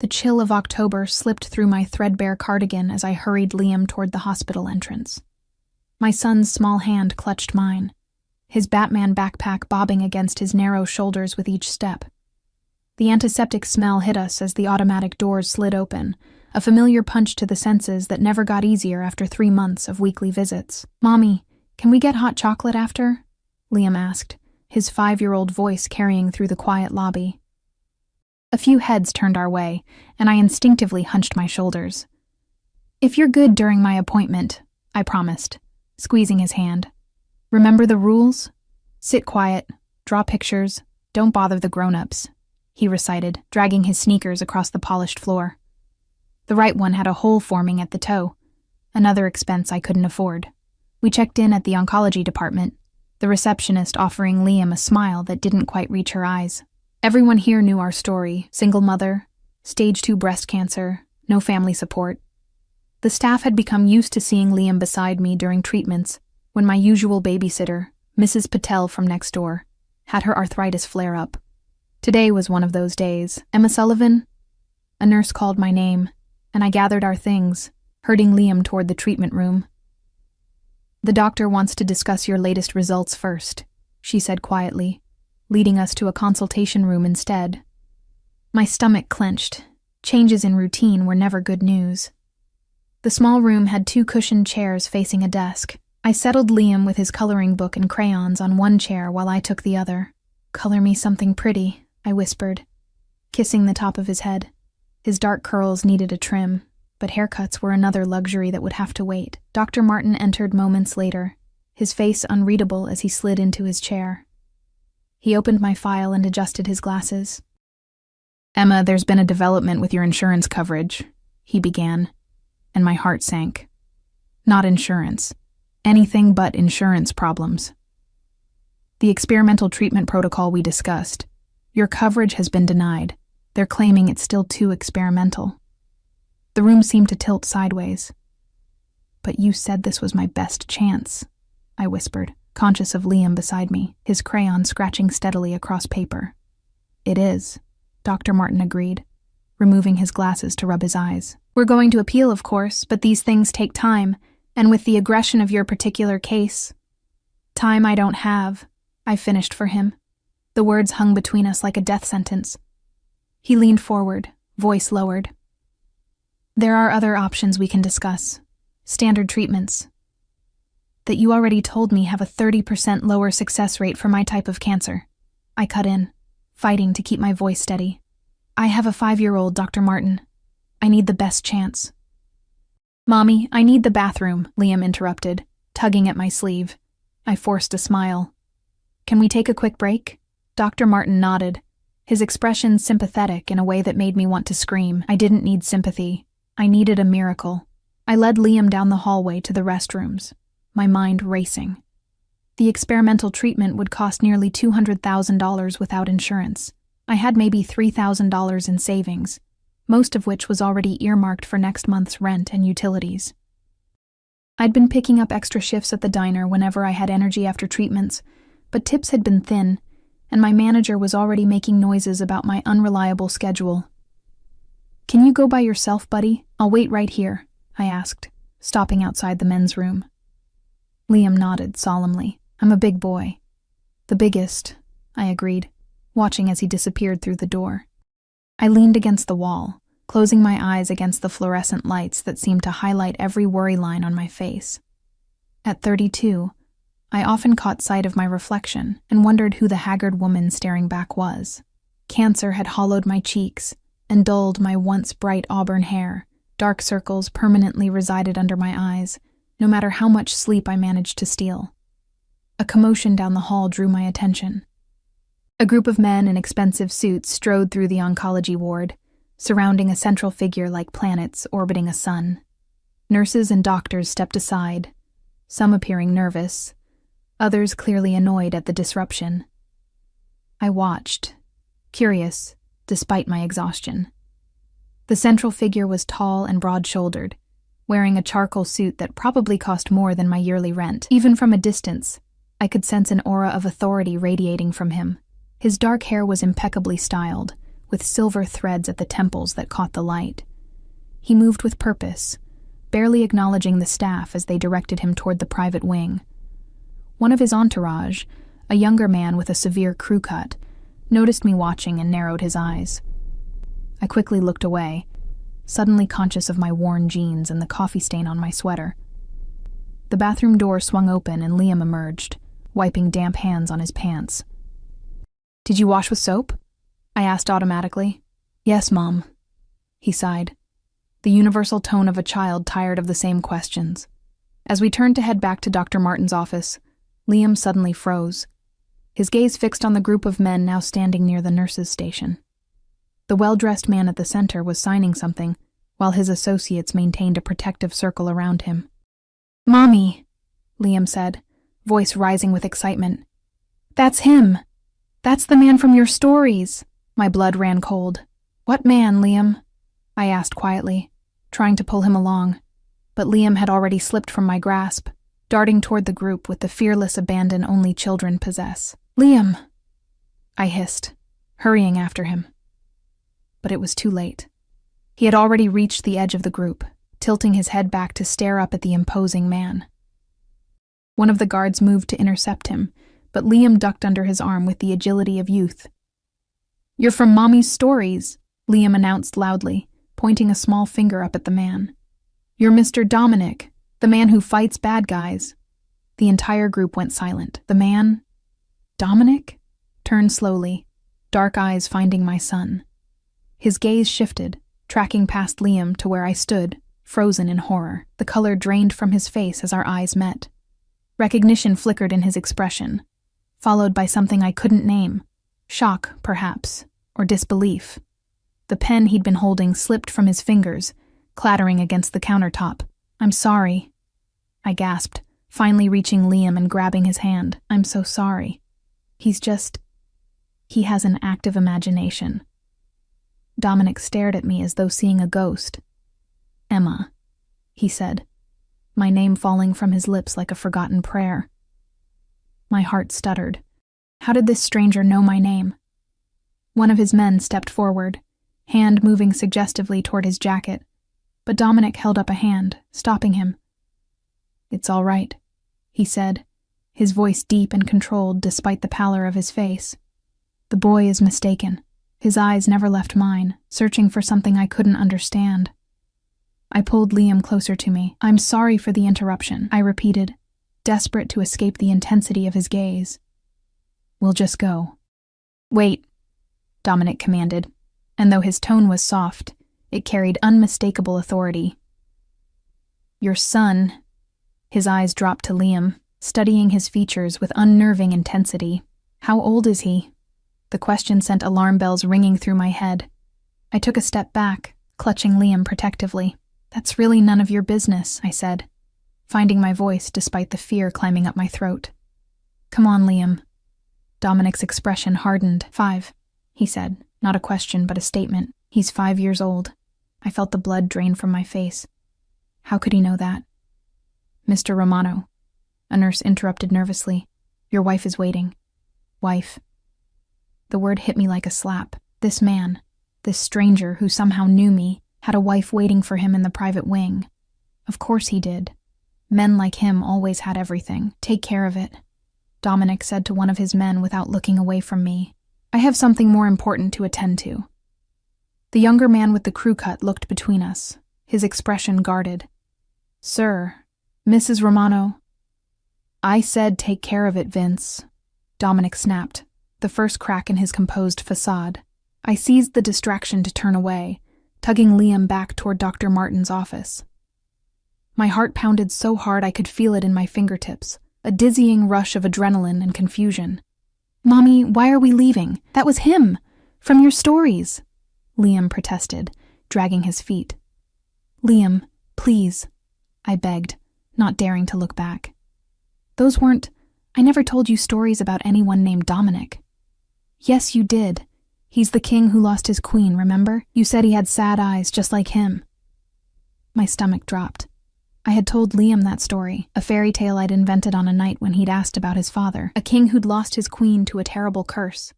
The chill of October slipped through my threadbare cardigan as I hurried Liam toward the hospital entrance. My son's small hand clutched mine, his Batman backpack bobbing against his narrow shoulders with each step. The antiseptic smell hit us as the automatic doors slid open, a familiar punch to the senses that never got easier after 3 months of weekly visits. "Mommy, can we get hot chocolate after?" Liam asked, his 5-year-old voice carrying through the quiet lobby. A few heads turned our way, and I instinctively hunched my shoulders. "If you're good during my appointment," I promised, squeezing his hand. "Remember the rules? Sit quiet, draw pictures, don't bother the grown-ups," he recited, dragging his sneakers across the polished floor. The right one had a hole forming at the toe, another expense I couldn't afford. We checked in at the oncology department, the receptionist offering Liam a smile that didn't quite reach her eyes. Everyone here knew our story: single mother, stage 2 breast cancer, no family support. The staff had become used to seeing Liam beside me during treatments when my usual babysitter, Mrs. Patel from next door, had her arthritis flare up. Today was one of those days. "Emma Sullivan?" A nurse called my name, and I gathered our things, herding Liam toward the treatment room. "The doctor wants to discuss your latest results first," she said quietly, leading us to a consultation room instead. My stomach clenched. Changes in routine were never good news. The small room had 2 cushioned chairs facing a desk. I settled Liam with his coloring book and crayons on one chair while I took the other. "Color me something pretty," I whispered, kissing the top of his head. His dark curls needed a trim, but haircuts were another luxury that would have to wait. Dr. Martin entered moments later, his face unreadable as he slid into his chair. He opened my file and adjusted his glasses. "Emma, there's been a development with your insurance coverage," he began, and my heart sank. "Not insurance. Anything but insurance problems. The experimental treatment protocol we discussed. Your coverage has been denied. They're claiming it's still too experimental." The room seemed to tilt sideways. "But you said this was my best chance," I whispered, conscious of Liam beside me, his crayon scratching steadily across paper. "It is," Dr. Martin agreed, removing his glasses to rub his eyes. "We're going to appeal, of course, but these things take time, and with the aggression of your particular case—" "Time I don't have," I finished for him. The words hung between us like a death sentence. He leaned forward, voice lowered. "There are other options we can discuss. Standard treatments that you already told me have a 30% lower success rate for my type of cancer." I cut in, fighting to keep my voice steady. "I have a 5-year-old, Dr. Martin. I need the best chance." "Mommy, I need the bathroom," Liam interrupted, tugging at my sleeve. I forced a smile. "Can we take a quick break?" Dr. Martin nodded, his expression sympathetic in a way that made me want to scream. I didn't need sympathy. I needed a miracle. I led Liam down the hallway to the restrooms, my mind racing. The experimental treatment would cost nearly $200,000 without insurance. I had maybe $3,000 in savings, most of which was already earmarked for next month's rent and utilities. I'd been picking up extra shifts at the diner whenever I had energy after treatments, but tips had been thin, and my manager was already making noises about my unreliable schedule. "Can you go by yourself, buddy? I'll wait right here," I asked, stopping outside the men's room. Liam nodded solemnly. "I'm a big boy." "The biggest," I agreed, watching as he disappeared through the door. I leaned against the wall, closing my eyes against the fluorescent lights that seemed to highlight every worry line on my face. At 32, I often caught sight of my reflection and wondered who the haggard woman staring back was. Cancer had hollowed my cheeks and dulled my once bright auburn hair. Dark circles permanently resided under my eyes, no matter how much sleep I managed to steal. A commotion down the hall drew my attention. A group of men in expensive suits strode through the oncology ward, surrounding a central figure like planets orbiting a sun. Nurses and doctors stepped aside, some appearing nervous, others clearly annoyed at the disruption. I watched, curious, despite my exhaustion. The central figure was tall and broad-shouldered, wearing a charcoal suit that probably cost more than my yearly rent. Even from a distance, I could sense an aura of authority radiating from him. His dark hair was impeccably styled, with silver threads at the temples that caught the light. He moved with purpose, barely acknowledging the staff as they directed him toward the private wing. One of his entourage, a younger man with a severe crew cut, noticed me watching and narrowed his eyes. I quickly looked away, suddenly conscious of my worn jeans and the coffee stain on my sweater. The bathroom door swung open and Liam emerged, wiping damp hands on his pants. "Did you wash with soap?" I asked automatically. "Yes, Mom," he sighed, the universal tone of a child tired of the same questions. As we turned to head back to Dr. Martin's office, Liam suddenly froze, his gaze fixed on the group of men now standing near the nurse's station. The well-dressed man at the center was signing something, while his associates maintained a protective circle around him. "Mommy," Liam said, voice rising with excitement. "That's him! That's the man from your stories!" My blood ran cold. "What man, Liam?" I asked quietly, trying to pull him along, but Liam had already slipped from my grasp, darting toward the group with the fearless abandon only children possess. "Liam!" I hissed, hurrying after him. But it was too late. He had already reached the edge of the group, tilting his head back to stare up at the imposing man. One of the guards moved to intercept him, but Liam ducked under his arm with the agility of youth. "You're from Mommy's stories," Liam announced loudly, pointing a small finger up at the man. "You're Mr. Dominic, the man who fights bad guys." The entire group went silent. The man, Dominic, turned slowly, dark eyes finding my son. His gaze shifted, tracking past Liam to where I stood, frozen in horror. The color drained from his face as our eyes met. Recognition flickered in his expression, followed by something I couldn't name. Shock, perhaps, or disbelief. The pen he'd been holding slipped from his fingers, clattering against the countertop. "I'm sorry," I gasped, finally reaching Liam and grabbing his hand. "I'm so sorry. He has an active imagination." Dominic stared at me as though seeing a ghost. "Emma," he said, my name falling from his lips like a forgotten prayer. My heart stuttered. How did this stranger know my name? One of his men stepped forward, hand moving suggestively toward his jacket, but Dominic held up a hand, stopping him. "It's all right," he said, his voice deep and controlled despite the pallor of his face. "The boy is mistaken." His eyes never left mine, searching for something I couldn't understand. I pulled Liam closer to me. "I'm sorry for the interruption," I repeated, desperate to escape the intensity of his gaze. "We'll just go." "Wait," Dominic commanded, and though his tone was soft, it carried unmistakable authority. "Your son," his eyes dropped to Liam, studying his features with unnerving intensity. "How old is he?" The question sent alarm bells ringing through my head. I took a step back, clutching Liam protectively. "That's really none of your business," I said, finding my voice despite the fear climbing up my throat. "Come on, Liam." Dominic's expression hardened. "5, he said, not a question but a statement. "He's 5 years old." I felt the blood drain from my face. How could he know that? "Mr. Romano," a nurse interrupted nervously. "Your wife is waiting." "Wife?" The word hit me like a slap. This man, this stranger who somehow knew me, had a wife waiting for him in the private wing. Of course he did. Men like him always had everything. "Take care of it," Dominic said to one of his men without looking away from me. "I have something more important to attend to." The younger man with the crew cut looked between us, his expression guarded. "Sir, Mrs. Romano." "I said take care of it, Vince," Dominic snapped, the first crack in his composed facade. I seized the distraction to turn away, tugging Liam back toward Dr. Martin's office. My heart pounded so hard I could feel it in my fingertips, a dizzying rush of adrenaline and confusion. "Mommy, why are we leaving? That was him! From your stories!" Liam protested, dragging his feet. "Liam, please," I begged, not daring to look back. I never told you stories about anyone named Dominic." "Yes, you did. He's the king who lost his queen, remember? You said he had sad eyes just like him." My stomach dropped. I had told Liam that story, a fairy tale I'd invented on a night when he'd asked about his father, a king who'd lost his queen to a terrible curse.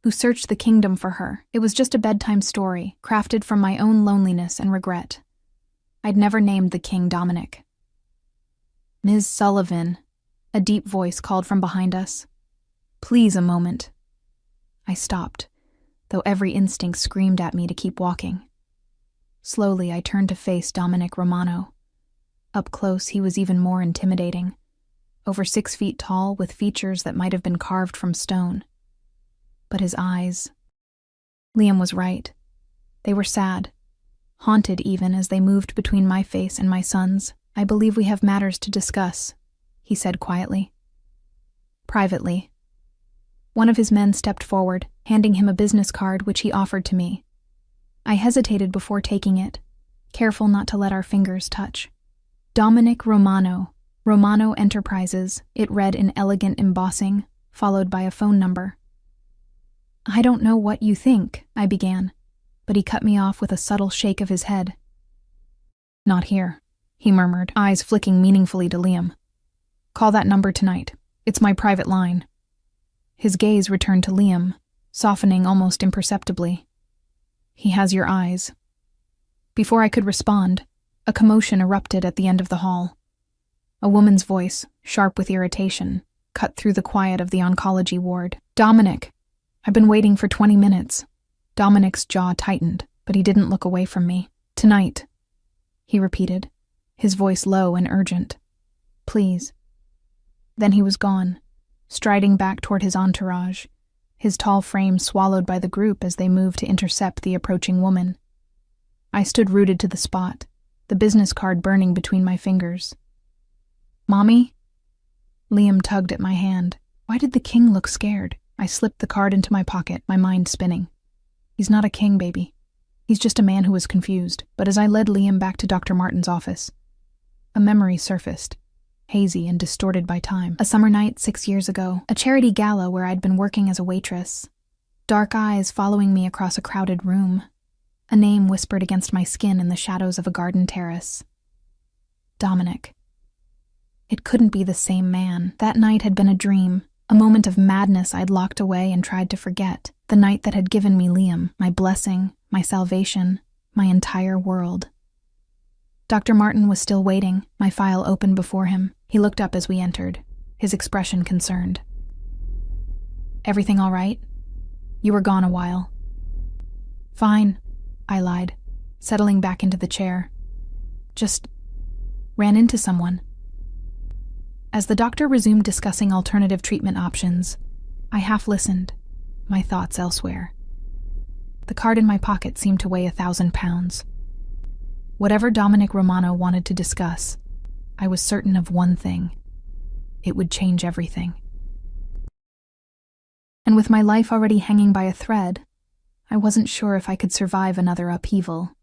who searched the kingdom for her. It was just a bedtime story, crafted from my own loneliness and regret. I'd never named the king Dominic. "Ms. Sullivan," a deep voice called from behind us. "Please, a moment." I stopped, though every instinct screamed at me to keep walking. Slowly, I turned to face Dominic Romano. Up close, he was even more intimidating. Over 6 feet tall, with features that might have been carved from stone. But his eyes... Liam was right. They were sad. Haunted even as they moved between my face and my son's. "I believe we have matters to discuss," he said quietly. Privately. One of his men stepped forward, handing him a business card which he offered to me. I hesitated before taking it, careful not to let our fingers touch. Dominic Romano, Romano Enterprises, it read in elegant embossing, followed by a phone number. "I don't know what you think," I began, but he cut me off with a subtle shake of his head. "Not here," he murmured, eyes flicking meaningfully to Liam. "Call that number tonight. It's my private line." His gaze returned to Liam, softening almost imperceptibly. "He has your eyes." Before I could respond, a commotion erupted at the end of the hall. A woman's voice, sharp with irritation, cut through the quiet of the oncology ward. "Dominic! I've been waiting for 20 minutes. Dominic's jaw tightened, but he didn't look away from me. "Tonight," he repeated, his voice low and urgent. "Please." Then he was gone, striding back toward his entourage, his tall frame swallowed by the group as they moved to intercept the approaching woman. I stood rooted to the spot, the business card burning between my fingers. "Mommy?" Liam tugged at my hand. Why did the king look scared? I slipped the card into my pocket, my mind spinning. "He's not a king, baby. He's just a man who was confused." But as I led Liam back to Dr. Martin's office, a memory surfaced, hazy and distorted by time. A summer night 6 years ago, a charity gala where I'd been working as a waitress. Dark eyes following me across a crowded room. A name whispered against my skin in the shadows of a garden terrace. Dominic. It couldn't be the same man. That night had been a dream, a moment of madness I'd locked away and tried to forget. The night that had given me Liam, my blessing, my salvation, my entire world. Dr. Martin was still waiting, my file open before him. He looked up as we entered, his expression concerned. "Everything all right? You were gone a while." "Fine," I lied, settling back into the chair. "Just ran into someone." As the doctor resumed discussing alternative treatment options, I half listened, my thoughts elsewhere. The card in my pocket seemed to weigh 1,000 pounds. Whatever Dominic Romano wanted to discuss, I was certain of one thing. It would change everything. And with my life already hanging by a thread, I wasn't sure if I could survive another upheaval.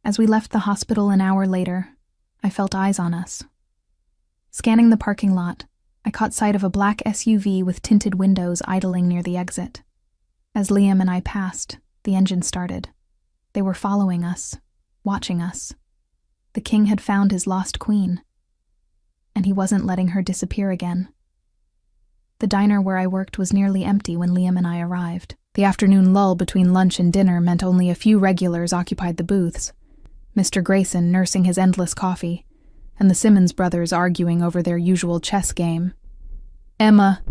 As we left the hospital an hour later, I felt eyes on us. Scanning the parking lot, I caught sight of a black SUV with tinted windows idling near the exit. As Liam and I passed, the engine started. They were following us, watching us. The king had found his lost queen, and he wasn't letting her disappear again. The diner where I worked was nearly empty when Liam and I arrived. The afternoon lull between lunch and dinner meant only a few regulars occupied the booths. Mr. Grayson nursing his endless coffee, and the Simmons brothers arguing over their usual chess game. "Emma,"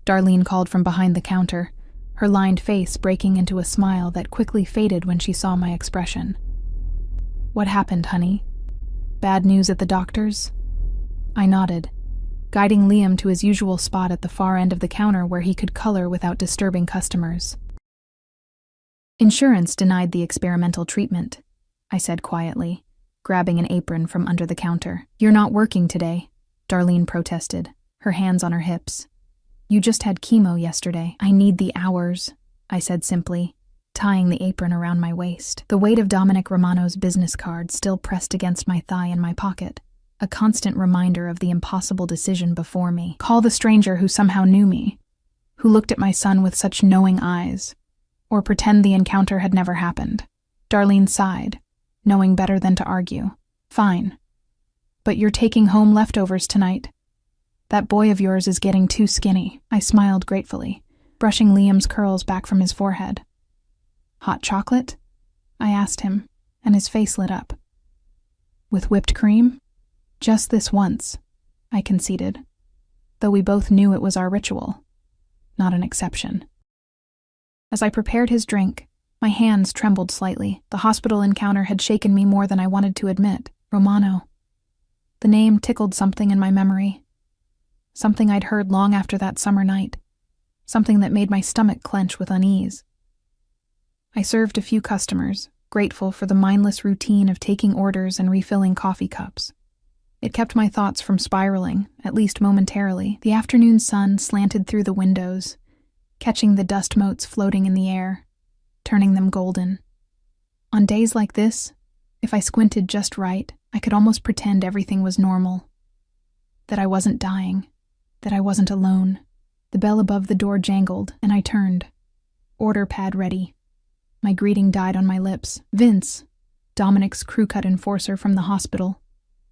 Darlene called from behind the counter, her lined face breaking into a smile that quickly faded when she saw my expression. "What happened, honey? Bad news at the doctor's?" I nodded, guiding Liam to his usual spot at the far end of the counter where he could color without disturbing customers. "Insurance denied the experimental treatment," I said quietly, grabbing an apron from under the counter. "You're not working today," Darlene protested, her hands on her hips. "You just had chemo yesterday." "I need the hours," I said simply, tying the apron around my waist. The weight of Dominic Romano's business card still pressed against my thigh in my pocket, a constant reminder of the impossible decision before me. Call the stranger who somehow knew me, who looked at my son with such knowing eyes, or pretend the encounter had never happened. Darlene sighed, knowing better than to argue. "Fine. But you're taking home leftovers tonight. That boy of yours is getting too skinny." I smiled gratefully, brushing Liam's curls back from his forehead. "Hot chocolate?" I asked him, and his face lit up. "With whipped cream?" "Just this once," I conceded, though we both knew it was our ritual, not an exception. As I prepared his drink, my hands trembled slightly. The hospital encounter had shaken me more than I wanted to admit. Romano. The name tickled something in my memory. Something I'd heard long after that summer night. Something that made my stomach clench with unease. I served a few customers, grateful for the mindless routine of taking orders and refilling coffee cups. It kept my thoughts from spiraling, at least momentarily. The afternoon sun slanted through the windows, catching the dust motes floating in the air, turning them golden. On days like this, if I squinted just right, I could almost pretend everything was normal. That I wasn't dying, that I wasn't alone. The bell above the door jangled, and I turned. Order pad ready. My greeting died on my lips. Vince, Dominic's crew-cut enforcer from the hospital,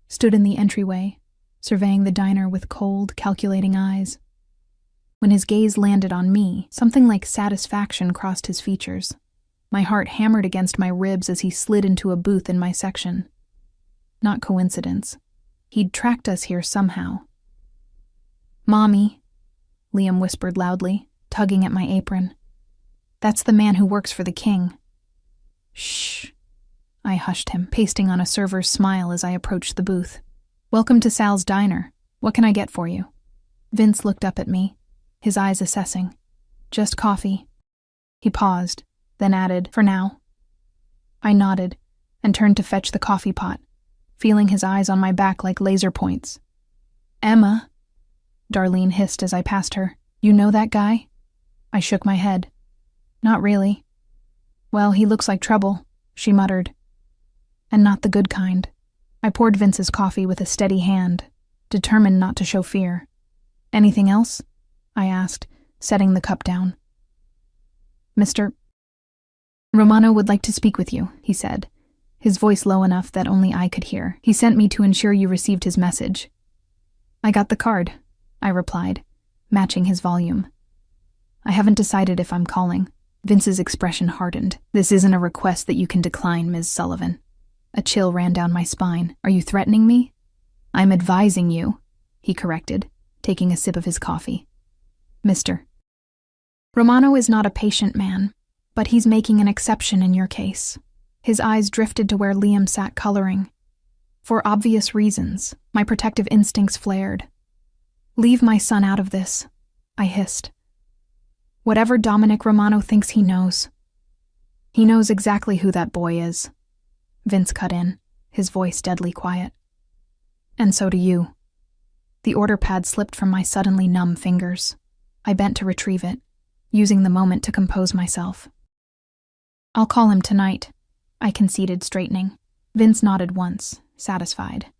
stood in the entryway, surveying the diner with cold, calculating eyes. When his gaze landed on me, something like satisfaction crossed his features. My heart hammered against my ribs as he slid into a booth in my section. Not coincidence. He'd tracked us here somehow. "Mommy," Liam whispered loudly, tugging at my apron. "That's the man who works for the king." "Shh." I hushed him, pasting on a server's smile as I approached the booth. "Welcome to Sal's Diner. What can I get for you?" Vince looked up at me, his eyes assessing. "Just coffee." He paused, then added, "For now." I nodded and turned to fetch the coffee pot, feeling his eyes on my back like laser points. "Emma," Darlene hissed as I passed her. "You know that guy?" I shook my head. "Not really." "Well, he looks like trouble," she muttered. "And not the good kind." I poured Vince's coffee with a steady hand, determined not to show fear. "Anything else?" I asked, setting the cup down. "Mr. Romano would like to speak with you," he said, his voice low enough that only I could hear. "He sent me to ensure you received his message." "I got the card," I replied, matching his volume. "I haven't decided if I'm calling." Vince's expression hardened. "This isn't a request that you can decline, Ms. Sullivan." A chill ran down my spine. "Are you threatening me?" "I'm advising you," he corrected, taking a sip of his coffee. "Mr. Romano is not a patient man, but he's making an exception in your case." His eyes drifted to where Liam sat coloring. For obvious reasons, my protective instincts flared. "Leave my son out of this," I hissed. "Whatever Dominic Romano thinks he knows. He knows exactly who that boy is." Vince cut in, his voice deadly quiet. "And so do you." The order pad slipped from my suddenly numb fingers. I bent to retrieve it, using the moment to compose myself. "I'll call him tonight," I conceded, straightening. Vince nodded once, satisfied.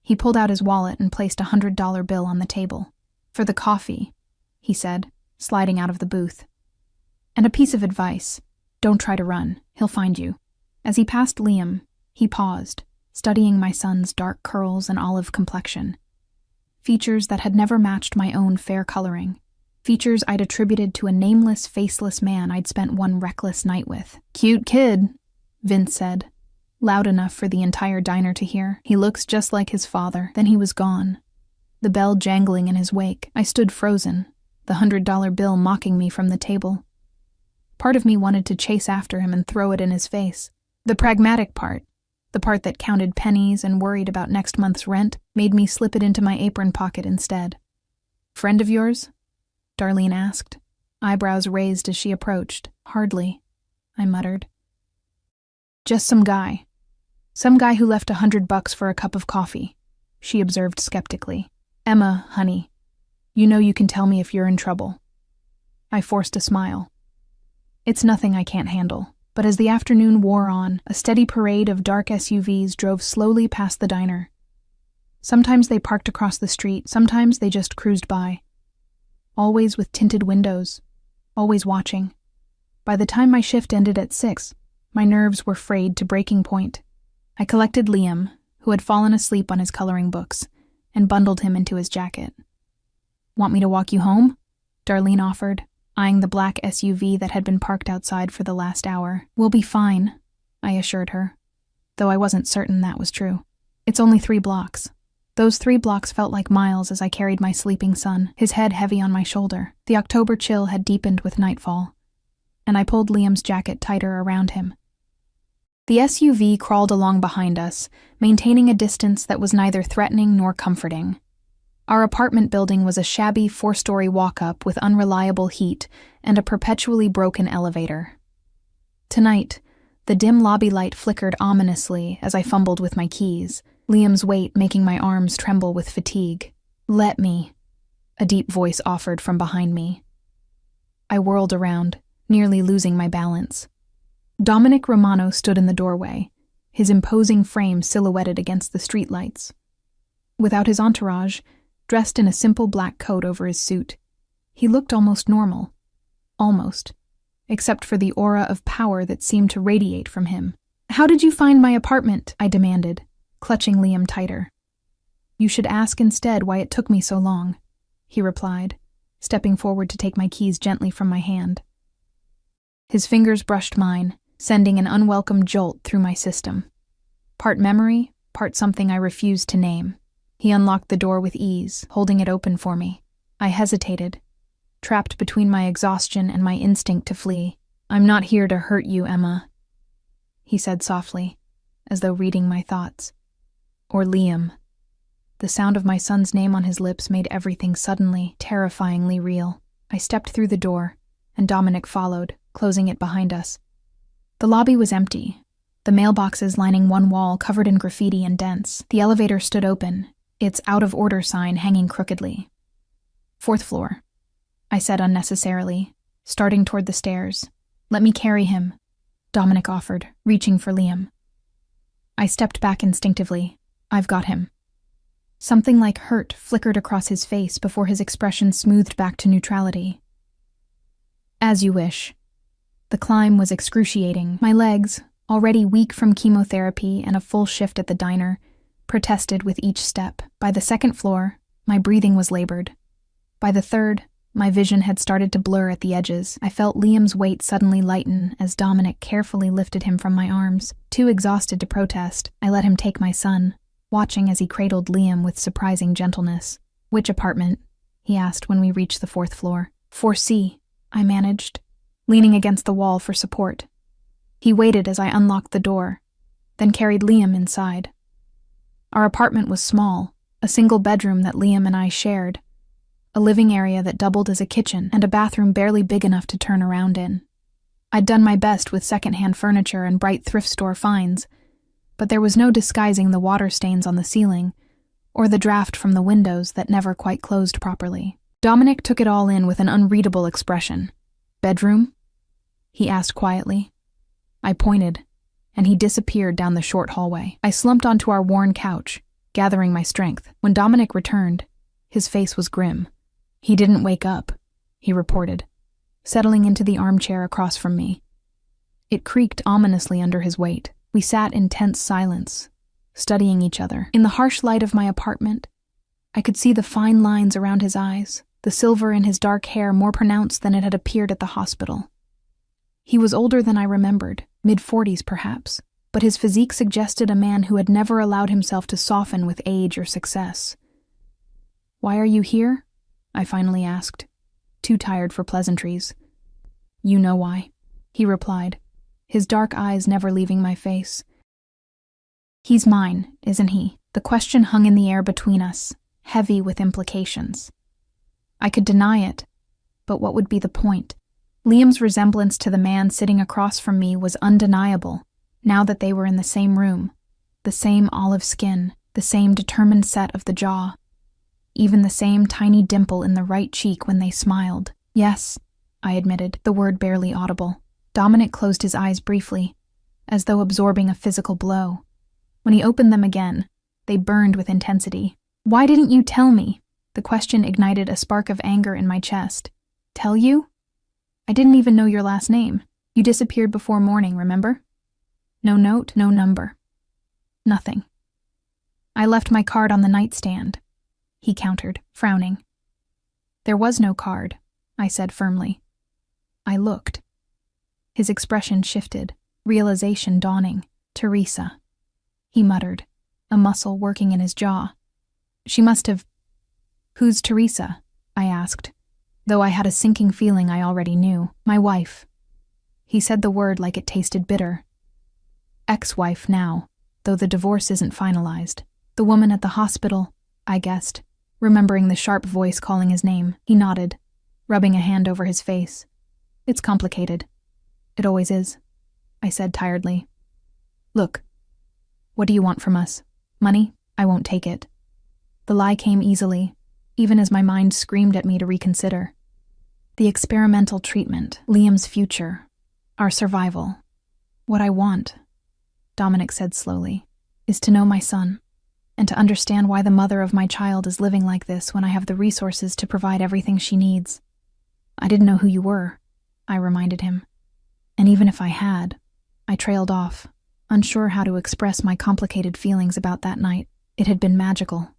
He pulled out his wallet and placed a $100 bill on the table. "For the coffee," he said, sliding out of the booth. "And a piece of advice. Don't try to run. He'll find you." As he passed Liam, he paused, studying my son's dark curls and olive complexion. Features that had never matched my own fair coloring. Features I'd attributed to a nameless, faceless man I'd spent one reckless night with. "Cute kid," Vince said, loud enough for the entire diner to hear. "He looks just like his father." Then he was gone, the bell jangling in his wake. I stood frozen, the $100 bill mocking me from the table. Part of me wanted to chase after him and throw it in his face. The pragmatic part, the part that counted pennies and worried about next month's rent, made me slip it into my apron pocket instead. "Friend of yours?" Darlene asked, eyebrows raised as she approached. "Hardly," I muttered. "Just some guy. Some guy who left $100 for a cup of coffee," she observed skeptically. "Emma, honey, you know you can tell me if you're in trouble." I forced a smile. "It's nothing I can't handle." But as the afternoon wore on, a steady parade of dark SUVs drove slowly past the diner. Sometimes they parked across the street, sometimes they just cruised by. Always with tinted windows, always watching. By the time my shift ended at 6, my nerves were frayed to breaking point. I collected Liam, who had fallen asleep on his coloring books, and bundled him into his jacket. "Want me to walk you home?" Darlene offered, eyeing the black SUV that had been parked outside for the last hour. "We'll be fine," I assured her, though I wasn't certain that was true. "It's only 3 blocks. Those 3 blocks felt like miles as I carried my sleeping son, his head heavy on my shoulder. The October chill had deepened with nightfall, and I pulled Liam's jacket tighter around him. The SUV crawled along behind us, maintaining a distance that was neither threatening nor comforting. Our apartment building was a shabby 4-story walk-up with unreliable heat and a perpetually broken elevator. Tonight, the dim lobby light flickered ominously as I fumbled with my keys, Liam's weight making my arms tremble with fatigue. "Let me," a deep voice offered from behind me. I whirled around, nearly losing my balance. Dominic Romano stood in the doorway, his imposing frame silhouetted against the streetlights. Without his entourage, dressed in a simple black coat over his suit, he looked almost normal. Almost. Except for the aura of power that seemed to radiate from him. "How did you find my apartment?" I demanded, clutching Liam tighter. "You should ask instead why it took me so long," he replied, stepping forward to take my keys gently from my hand. His fingers brushed mine, sending an unwelcome jolt through my system. Part memory, part something I refused to name. He unlocked the door with ease, holding it open for me. I hesitated, trapped between my exhaustion and my instinct to flee. "I'm not here to hurt you, Emma," he said softly, as though reading my thoughts. "Or Liam." The sound of my son's name on his lips made everything suddenly, terrifyingly real. I stepped through the door, and Dominic followed, closing it behind us. The lobby was empty, the mailboxes lining one wall covered in graffiti and dents. The elevator stood open, its out-of-order sign hanging crookedly. "4th floor," I said unnecessarily, starting toward the stairs. "Let me carry him," Dominic offered, reaching for Liam. I stepped back instinctively. "I've got him." Something like hurt flickered across his face before his expression smoothed back to neutrality. "As you wish." The climb was excruciating. My legs, already weak from chemotherapy and a full shift at the diner, protested with each step. By the 2nd floor, my breathing was labored. By the 3rd, my vision had started to blur at the edges. I felt Liam's weight suddenly lighten as Dominic carefully lifted him from my arms. Too exhausted to protest, I let him take my son, watching as he cradled Liam with surprising gentleness. "Which apartment?" he asked when we reached the 4th floor. "4C, I managed, leaning against the wall for support. He waited as I unlocked the door, then carried Liam inside. Our apartment was small, a single bedroom that Liam and I shared, a living area that doubled as a kitchen, and a bathroom barely big enough to turn around in. I'd done my best with secondhand furniture and bright thrift store finds, but there was no disguising the water stains on the ceiling, or the draft from the windows that never quite closed properly. Dominic took it all in with an unreadable expression. "Bedroom?" he asked quietly. I pointed, and he disappeared down the short hallway. I slumped onto our worn couch, gathering my strength. When Dominic returned, his face was grim. "He didn't wake up," he reported, settling into the armchair across from me. It creaked ominously under his weight. We sat in tense silence, studying each other. In the harsh light of my apartment, I could see the fine lines around his eyes, the silver in his dark hair more pronounced than it had appeared at the hospital. He was older than I remembered, mid-40s perhaps, but his physique suggested a man who had never allowed himself to soften with age or success. "Why are you here?" I finally asked, too tired for pleasantries. "You know why," he replied, his dark eyes never leaving my face. "He's mine, isn't he?" The question hung in the air between us, heavy with implications. I could deny it, but what would be the point? Liam's resemblance to the man sitting across from me was undeniable, now that they were in the same room, the same olive skin, the same determined set of the jaw, even the same tiny dimple in the right cheek when they smiled. "Yes," I admitted, the word barely audible. Dominic closed his eyes briefly, as though absorbing a physical blow. When he opened them again, they burned with intensity. "Why didn't you tell me?" The question ignited a spark of anger in my chest. "Tell you? I didn't even know your last name. You disappeared before morning, remember? No note, no number. Nothing. I left my card on the nightstand," he countered, frowning. "There was no card," I said firmly. I looked. His expression shifted, realization dawning. Teresa. He muttered, a muscle working in his jaw. She must have... Who's Teresa? I asked, though I had a sinking feeling I already knew. My wife. He said the word like it tasted bitter. Ex-wife now, though the divorce isn't finalized. The woman at the hospital, I guessed, remembering the sharp voice calling his name. He nodded, rubbing a hand over his face. It's complicated. It always is, I said tiredly. Look, what do you want from us? Money? I won't take it. The lie came easily, even as my mind screamed at me to reconsider. The experimental treatment, Liam's future, our survival. What I want, Dominic said slowly, is to know my son, and to understand why the mother of my child is living like this when I have the resources to provide everything she needs. I didn't know who you were, I reminded him. And even if I had, I trailed off, unsure how to express my complicated feelings about that night. It had been magical,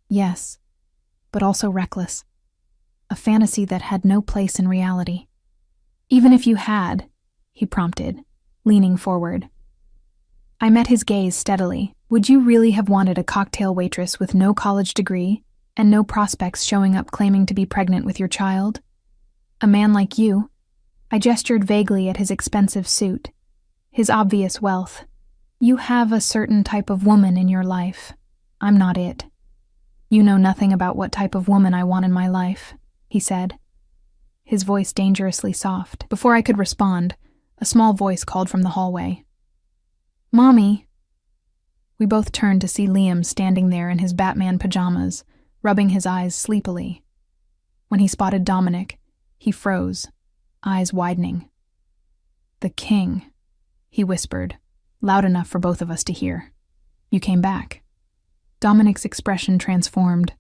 yes, but also reckless. A fantasy that had no place in reality. Even if you had, he prompted, leaning forward. I met his gaze steadily. Would you really have wanted a cocktail waitress with no college degree and no prospects showing up claiming to be pregnant with your child? A man like you? I gestured vaguely at his expensive suit, his obvious wealth. You have a certain type of woman in your life. I'm not it. You know nothing about what type of woman I want in my life, he said, his voice dangerously soft. Before I could respond, a small voice called from the hallway. Mommy. We both turned to see Liam standing there in his Batman pajamas, rubbing his eyes sleepily. When he spotted Dominic, he froze, eyes widening. The king, he whispered, loud enough for both of us to hear. You came back. Dominic's expression transformed,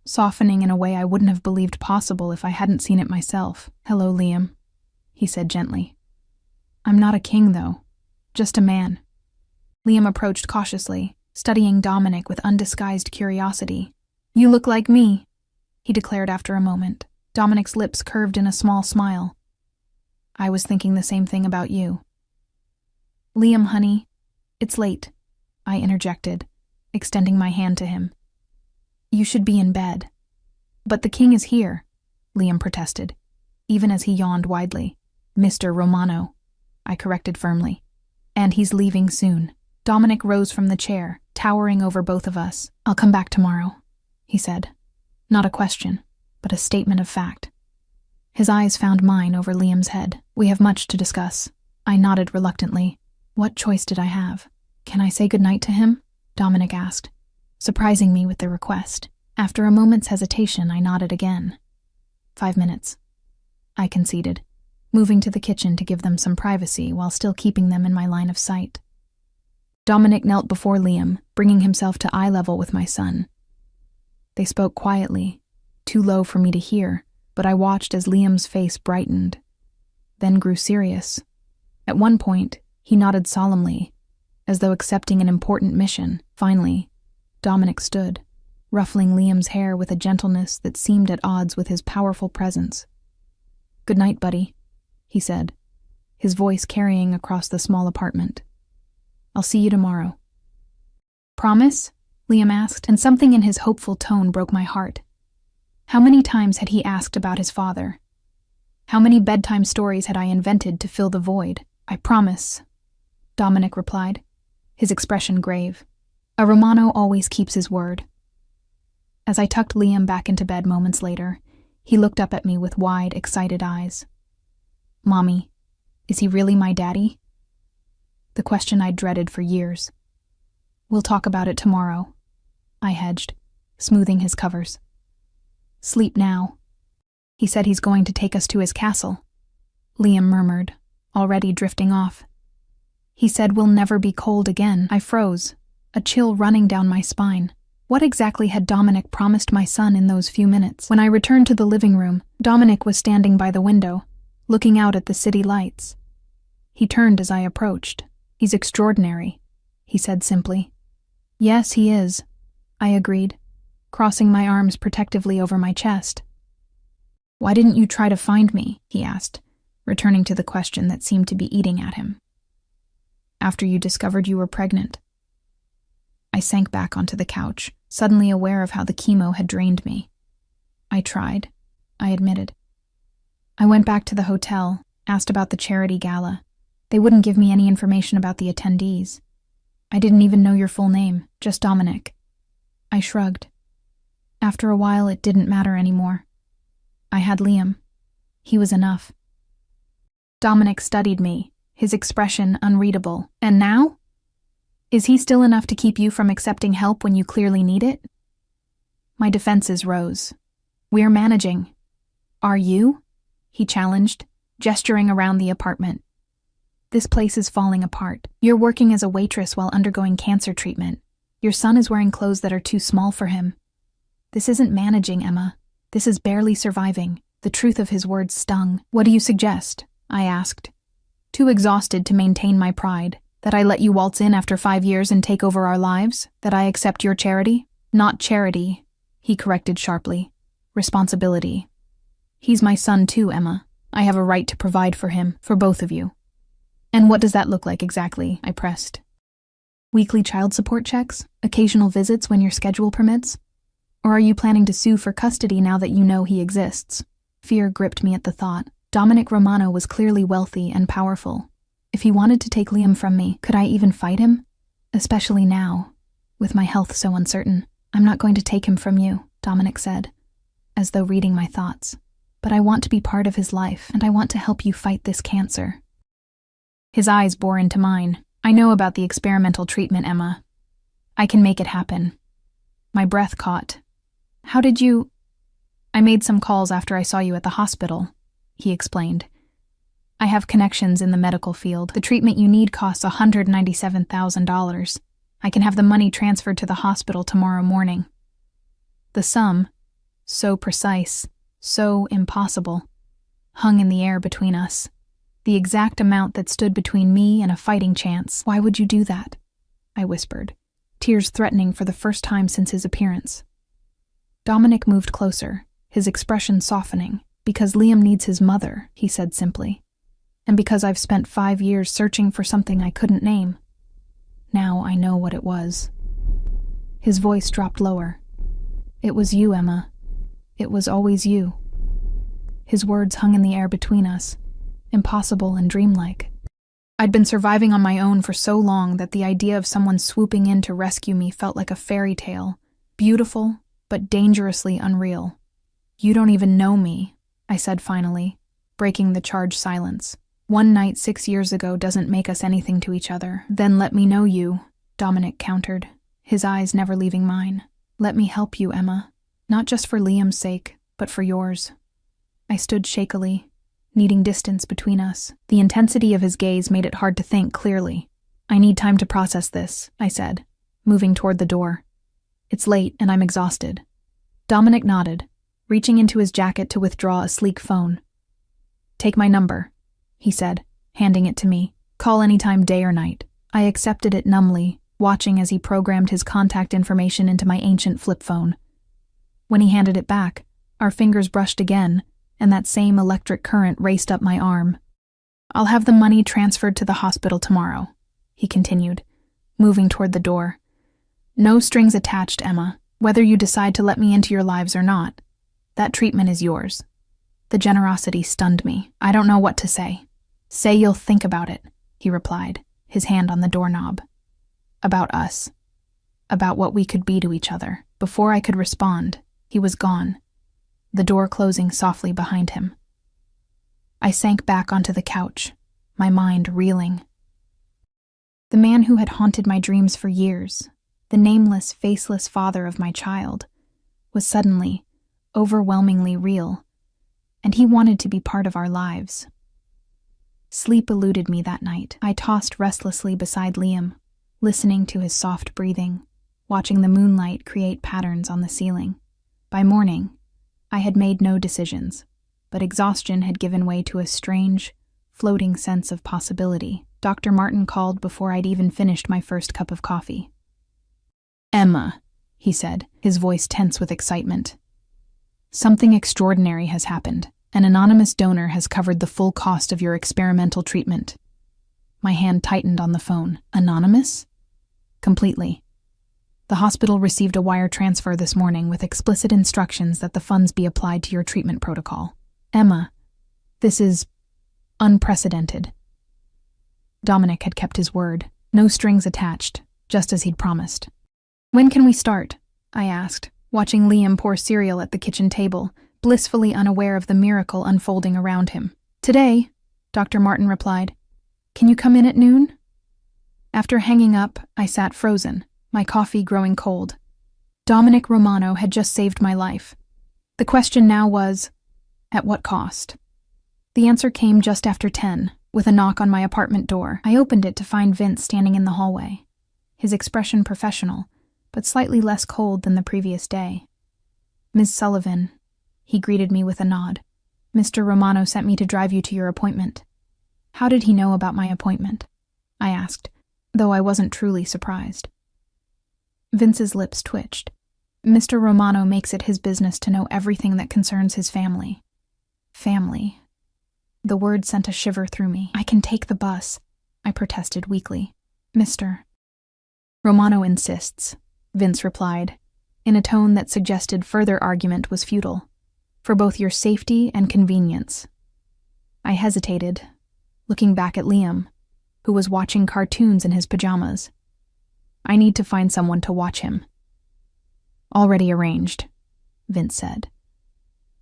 softening in a way I wouldn't have believed possible if I hadn't seen it myself. Hello, Liam, he said gently. I'm not a king, though, just a man. Liam approached cautiously, studying Dominic with undisguised curiosity. You look like me, he declared after a moment. Dominic's lips curved in a small smile. I was thinking the same thing about you. Liam, honey, it's late, I interjected, extending my hand to him. You should be in bed. But the king is here, Liam protested, even as he yawned widely. Mr. Romano, I corrected firmly. And he's leaving soon. Dominic rose from the chair, towering over both of us. I'll come back tomorrow, he said. Not a question, but a statement of fact. His eyes found mine over Liam's head. We have much to discuss. I nodded reluctantly. What choice did I have? Can I say goodnight to him? Dominic asked, surprising me with the request. After a moment's hesitation, I nodded again. 5 minutes, I conceded, moving to the kitchen to give them some privacy while still keeping them in my line of sight. Dominic knelt before Liam, bringing himself to eye level with my son. They spoke quietly, too low for me to hear, but I watched as Liam's face brightened, then grew serious. At one point, he nodded solemnly, as though accepting an important mission. Finally, Dominic stood, ruffling Liam's hair with a gentleness that seemed at odds with his powerful presence. Good night, buddy, he said, his voice carrying across the small apartment. I'll see you tomorrow. Promise? Liam asked, and something in his hopeful tone broke my heart. How many times had he asked about his father? How many bedtime stories had I invented to fill the void? I promise, Dominic replied, his expression grave. A Romano always keeps his word. As I tucked Liam back into bed moments later, he looked up at me with wide, excited eyes. Mommy, is he really my daddy? The question I'd dreaded for years. We'll talk about it tomorrow, I hedged, smoothing his covers. Sleep now. He said he's going to take us to his castle, Liam murmured, already drifting off. He said we'll never be cold again. I froze, a chill running down my spine. What exactly had Dominic promised my son in those few minutes? When I returned to the living room, Dominic was standing by the window, looking out at the city lights. He turned as I approached. He's extraordinary, he said simply. Yes, he is, I agreed, crossing my arms protectively over my chest. Why didn't you try to find me? He asked, returning to the question that seemed to be eating at him. After you discovered you were pregnant. I sank back onto the couch, suddenly aware of how the chemo had drained me. I tried, I admitted. I went back to the hotel, asked about the charity gala. They wouldn't give me any information about the attendees. I didn't even know your full name, just Dominic. I shrugged. After a while, it didn't matter anymore. I had Liam. He was enough. Dominic studied me, his expression unreadable. And now? Is he still enough to keep you from accepting help when you clearly need it? My defenses rose. We're managing. Are you? He challenged, gesturing around the apartment. This place is falling apart. You're working as a waitress while undergoing cancer treatment. Your son is wearing clothes that are too small for him. This isn't managing, Emma. This is barely surviving. The truth of his words stung. What do you suggest? I asked. Too exhausted to maintain my pride. That I let you waltz in after 5 years and take over our lives? That I accept your charity? Not charity, he corrected sharply. Responsibility. He's my son too, Emma. I have a right to provide for him, for both of you. And what does that look like exactly? I pressed. Weekly child support checks? Occasional visits when your schedule permits? Or are you planning to sue for custody now that you know he exists? Fear gripped me at the thought. Dominic Romano was clearly wealthy and powerful. If he wanted to take Liam from me, could I even fight him? Especially now, with my health so uncertain. I'm not going to take him from you, Dominic said, as though reading my thoughts. But I want to be part of his life, and I want to help you fight this cancer. His eyes bore into mine. I know about the experimental treatment, Emma. I can make it happen. My breath caught. How did you... I made some calls after I saw you at the hospital, he explained. I have connections in the medical field. The treatment you need costs $197,000. I can have the money transferred to the hospital tomorrow morning. The sum, so precise, so impossible, hung in the air between us. The exact amount that stood between me and a fighting chance. Why would you do that? I whispered, tears threatening for the first time since his appearance. Dominic moved closer, his expression softening. Because Liam needs his mother, he said simply. And because I've spent 5 years searching for something I couldn't name. Now I know what it was. His voice dropped lower. It was you, Emma. It was always you. His words hung in the air between us, impossible and dreamlike. I'd been surviving on my own for so long that the idea of someone swooping in to rescue me felt like a fairy tale, beautiful but dangerously unreal. You don't even know me, I said finally, breaking the charged silence. One night 6 years ago doesn't make us anything to each other. Then let me know you, Dominic countered, his eyes never leaving mine. Let me help you, Emma. Not just for Liam's sake, but for yours. I stood shakily, needing distance between us. The intensity of his gaze made it hard to think clearly. I need time to process this, I said, moving toward the door. It's late and I'm exhausted. Dominic nodded, reaching into his jacket to withdraw a sleek phone. Take my number, he said, handing it to me. Call anytime, day or night. I accepted it numbly, watching as he programmed his contact information into my ancient flip phone. When he handed it back, our fingers brushed again, and that same electric current raced up my arm. I'll have the money transferred to the hospital tomorrow, he continued, moving toward the door. No strings attached, Emma, whether you decide to let me into your lives or not. That treatment is yours. The generosity stunned me. I don't know what to say. Say you'll think about it, he replied, his hand on the doorknob. About us. About what we could be to each other. Before I could respond, he was gone, the door closing softly behind him. I sank back onto the couch, my mind reeling. The man who had haunted my dreams for years, the nameless, faceless father of my child, was suddenly, overwhelmingly real, and he wanted to be part of our lives. Sleep eluded me that night. I tossed restlessly beside Liam, listening to his soft breathing, watching the moonlight create patterns on the ceiling. By morning, I had made no decisions, but exhaustion had given way to a strange, floating sense of possibility. Dr. Martin called before I'd even finished my first cup of coffee. Emma, he said, his voice tense with excitement. Something extraordinary has happened. An anonymous donor has covered the full cost of your experimental treatment. My hand tightened on the phone. Anonymous? Completely. The hospital received a wire transfer this morning with explicit instructions that the funds be applied to your treatment protocol. Emma, this is unprecedented. Dominic had kept his word. No strings attached, just as he'd promised. When can we start? I asked, watching Liam pour cereal at the kitchen table, blissfully unaware of the miracle unfolding around him. Today, Dr. Martin replied. Can you come in at noon? After hanging up, I sat frozen, my coffee growing cold. Dominic Romano had just saved my life. The question now was, at what cost? The answer came just after 10, with a knock on my apartment door. I opened it to find Vince standing in the hallway, his expression professional, but slightly less cold than the previous day. Ms. Sullivan, he greeted me with a nod. Mr. Romano sent me to drive you to your appointment. How did he know about my appointment? I asked, though I wasn't truly surprised. Vince's lips twitched. Mr. Romano makes it his business to know everything that concerns his family. Family. The word sent a shiver through me. I can take the bus, I protested weakly. Mr. Romano insists, Vince replied, in a tone that suggested further argument was futile, for both your safety and convenience. I hesitated, looking back at Liam, who was watching cartoons in his pajamas. I need to find someone to watch him. Already arranged, Vince said.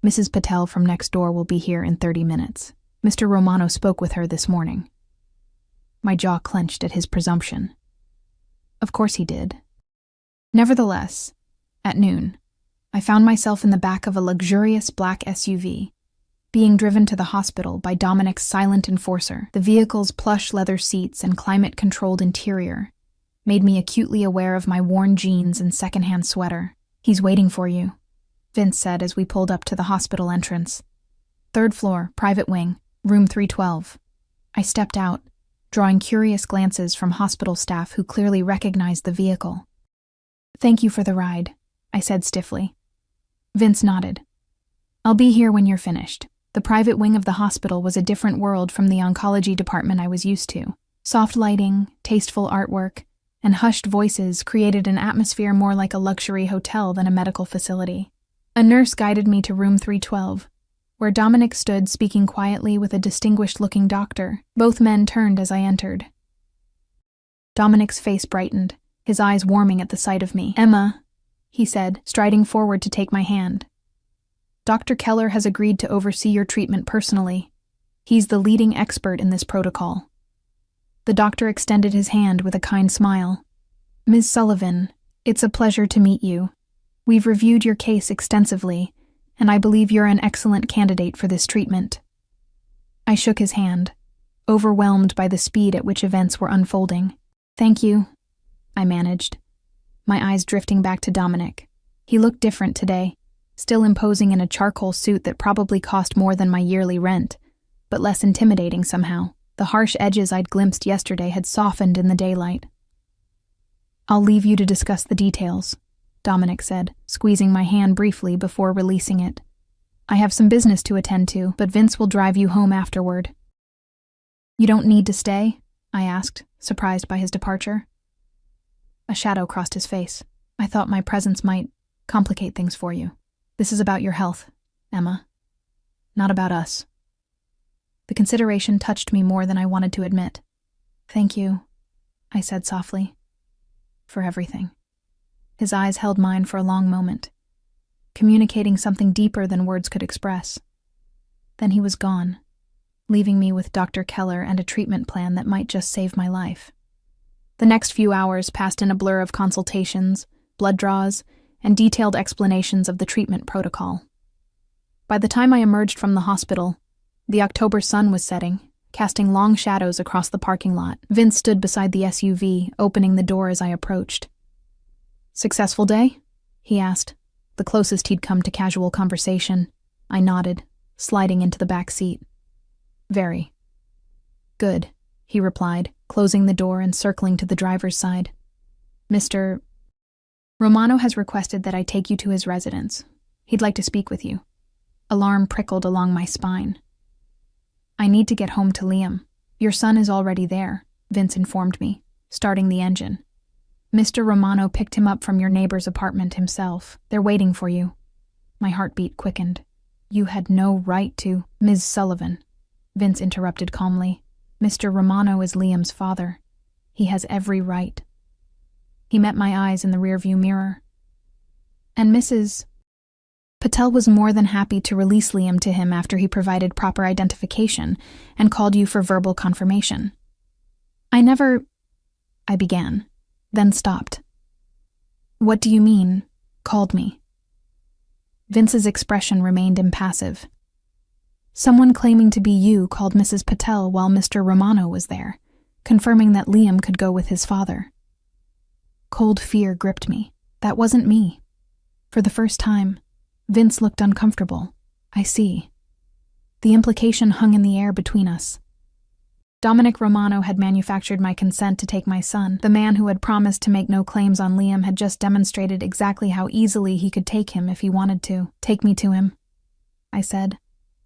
Mrs. Patel from next door will be here in 30 minutes. Mr. Romano spoke with her this morning. My jaw clenched at his presumption. Of course he did. Nevertheless, at noon, I found myself in the back of a luxurious black SUV, being driven to the hospital by Dominic's silent enforcer. The vehicle's plush leather seats and climate-controlled interior made me acutely aware of my worn jeans and secondhand sweater. He's waiting for you, Vince said as we pulled up to the hospital entrance. 3rd floor, private wing, room 312. I stepped out, drawing curious glances from hospital staff who clearly recognized the vehicle. Thank you for the ride, I said stiffly. Vince nodded. I'll be here when you're finished. The private wing of the hospital was a different world from the oncology department I was used to. Soft lighting, tasteful artwork, and hushed voices created an atmosphere more like a luxury hotel than a medical facility. A nurse guided me to room 312, where Dominic stood speaking quietly with a distinguished-looking doctor. Both men turned as I entered. Dominic's face brightened, his eyes warming at the sight of me. Emma, he said, striding forward to take my hand. Dr. Keller has agreed to oversee your treatment personally. He's the leading expert in this protocol. The doctor extended his hand with a kind smile. Ms. Sullivan, it's a pleasure to meet you. We've reviewed your case extensively, and I believe you're an excellent candidate for this treatment. I shook his hand, overwhelmed by the speed at which events were unfolding. Thank you, I managed, my eyes drifting back to Dominic. He looked different today, still imposing in a charcoal suit that probably cost more than my yearly rent, but less intimidating somehow. The harsh edges I'd glimpsed yesterday had softened in the daylight. I'll leave you to discuss the details, Dominic said, squeezing my hand briefly before releasing it. I have some business to attend to, but Vince will drive you home afterward. You don't need to stay? I asked, surprised by his departure. A shadow crossed his face. I thought my presence might complicate things for you. This is about your health, Emma. Not about us. The consideration touched me more than I wanted to admit. Thank you, I said softly, for everything. His eyes held mine for a long moment, communicating something deeper than words could express. Then he was gone, leaving me with Dr. Keller and a treatment plan that might just save my life. The next few hours passed in a blur of consultations, blood draws, and detailed explanations of the treatment protocol. By the time I emerged from the hospital, the October sun was setting, casting long shadows across the parking lot. Vince stood beside the SUV, opening the door as I approached. Successful day? He asked, the closest he'd come to casual conversation. I nodded, sliding into the back seat. Very. Good, he replied, closing the door and circling to the driver's side. Mr. Romano has requested that I take you to his residence. He'd like to speak with you. Alarm prickled along my spine. I need to get home to Liam. Your son is already there, Vince informed me, starting the engine. Mr. Romano picked him up from your neighbor's apartment himself. They're waiting for you. My heartbeat quickened. You had no right to, Ms. Sullivan, Vince interrupted calmly. Mr. Romano is Liam's father. He has every right. He met my eyes in the rearview mirror. And Mrs. Patel was more than happy to release Liam to him after he provided proper identification and called you for verbal confirmation. I began, then stopped. What do you mean, called me? Vince's expression remained impassive. Someone claiming to be you called Mrs. Patel while Mr. Romano was there, confirming that Liam could go with his father. Cold fear gripped me. That wasn't me. For the first time, Vince looked uncomfortable. I see. The implication hung in the air between us. Dominic Romano had manufactured my consent to take my son. The man who had promised to make no claims on Liam had just demonstrated exactly how easily he could take him if he wanted to. Take me to him, I said,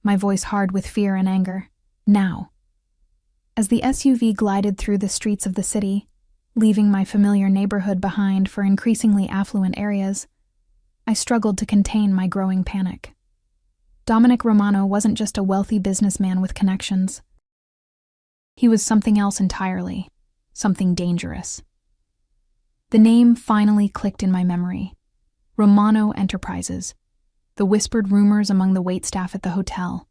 my voice hard with fear and anger. Now. As the SUV glided through the streets of the city, leaving my familiar neighborhood behind for increasingly affluent areas, I struggled to contain my growing panic. Dominic Romano wasn't just a wealthy businessman with connections. He was something else entirely, something dangerous. The name finally clicked in my memory. Romano Enterprises. The whispered rumors among the waitstaff at the hotel.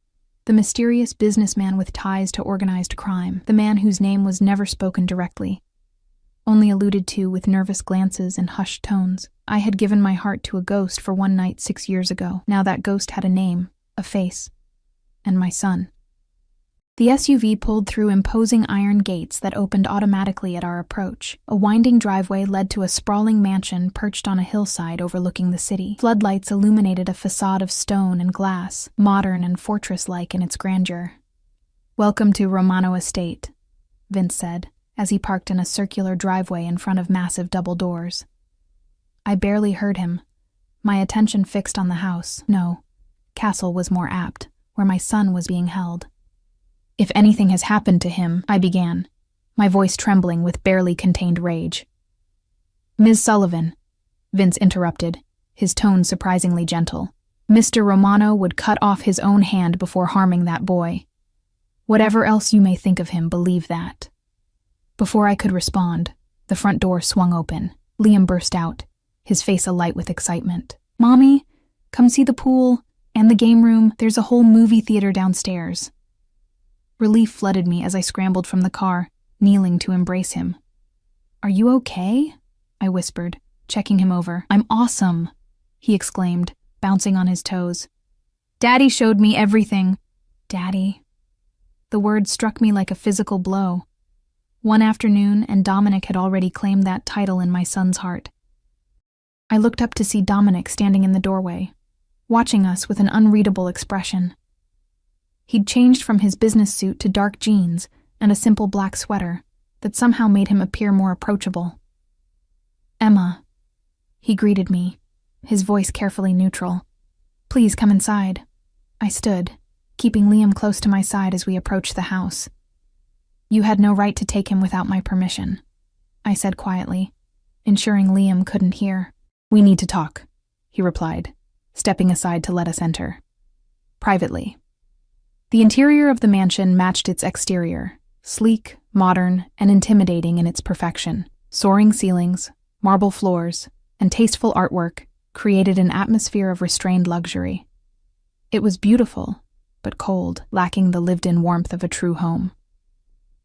The mysterious businessman with ties to organized crime. The man whose name was never spoken directly, only alluded to with nervous glances and hushed tones. I had given my heart to a ghost for one night 6 years ago. Now that ghost had a name, a face, and my son. The SUV pulled through imposing iron gates that opened automatically at our approach. A winding driveway led to a sprawling mansion perched on a hillside overlooking the city. Floodlights illuminated a facade of stone and glass, modern and fortress-like in its grandeur. Welcome to Romano Estate, Vince said, as he parked in a circular driveway in front of massive double doors. I barely heard him, my attention fixed on the house. No, castle was more apt, where my son was being held. If anything has happened to him, I began, my voice trembling with barely contained rage. Ms. Sullivan, Vince interrupted, his tone surprisingly gentle. Mr. Romano would cut off his own hand before harming that boy. Whatever else you may think of him, believe that. Before I could respond, the front door swung open. Liam burst out, his face alight with excitement. Mommy, come see the pool and the game room. There's a whole movie theater downstairs. Relief flooded me as I scrambled from the car, kneeling to embrace him. Are you okay? I whispered, checking him over. I'm awesome, he exclaimed, bouncing on his toes. Daddy showed me everything. Daddy. The word struck me like a physical blow. One afternoon, and Dominic had already claimed that title in my son's heart. I looked up to see Dominic standing in the doorway, watching us with an unreadable expression. He'd changed from his business suit to dark jeans and a simple black sweater that somehow made him appear more approachable. Emma, he greeted me, his voice carefully neutral. Please come inside. I stood, keeping Liam close to my side as we approached the house. You had no right to take him without my permission, I said quietly, ensuring Liam couldn't hear. We need to talk, he replied, stepping aside to let us enter. Privately. The interior of the mansion matched its exterior, sleek, modern, and intimidating in its perfection. Soaring ceilings, marble floors, and tasteful artwork created an atmosphere of restrained luxury. It was beautiful, but cold, lacking the lived-in warmth of a true home.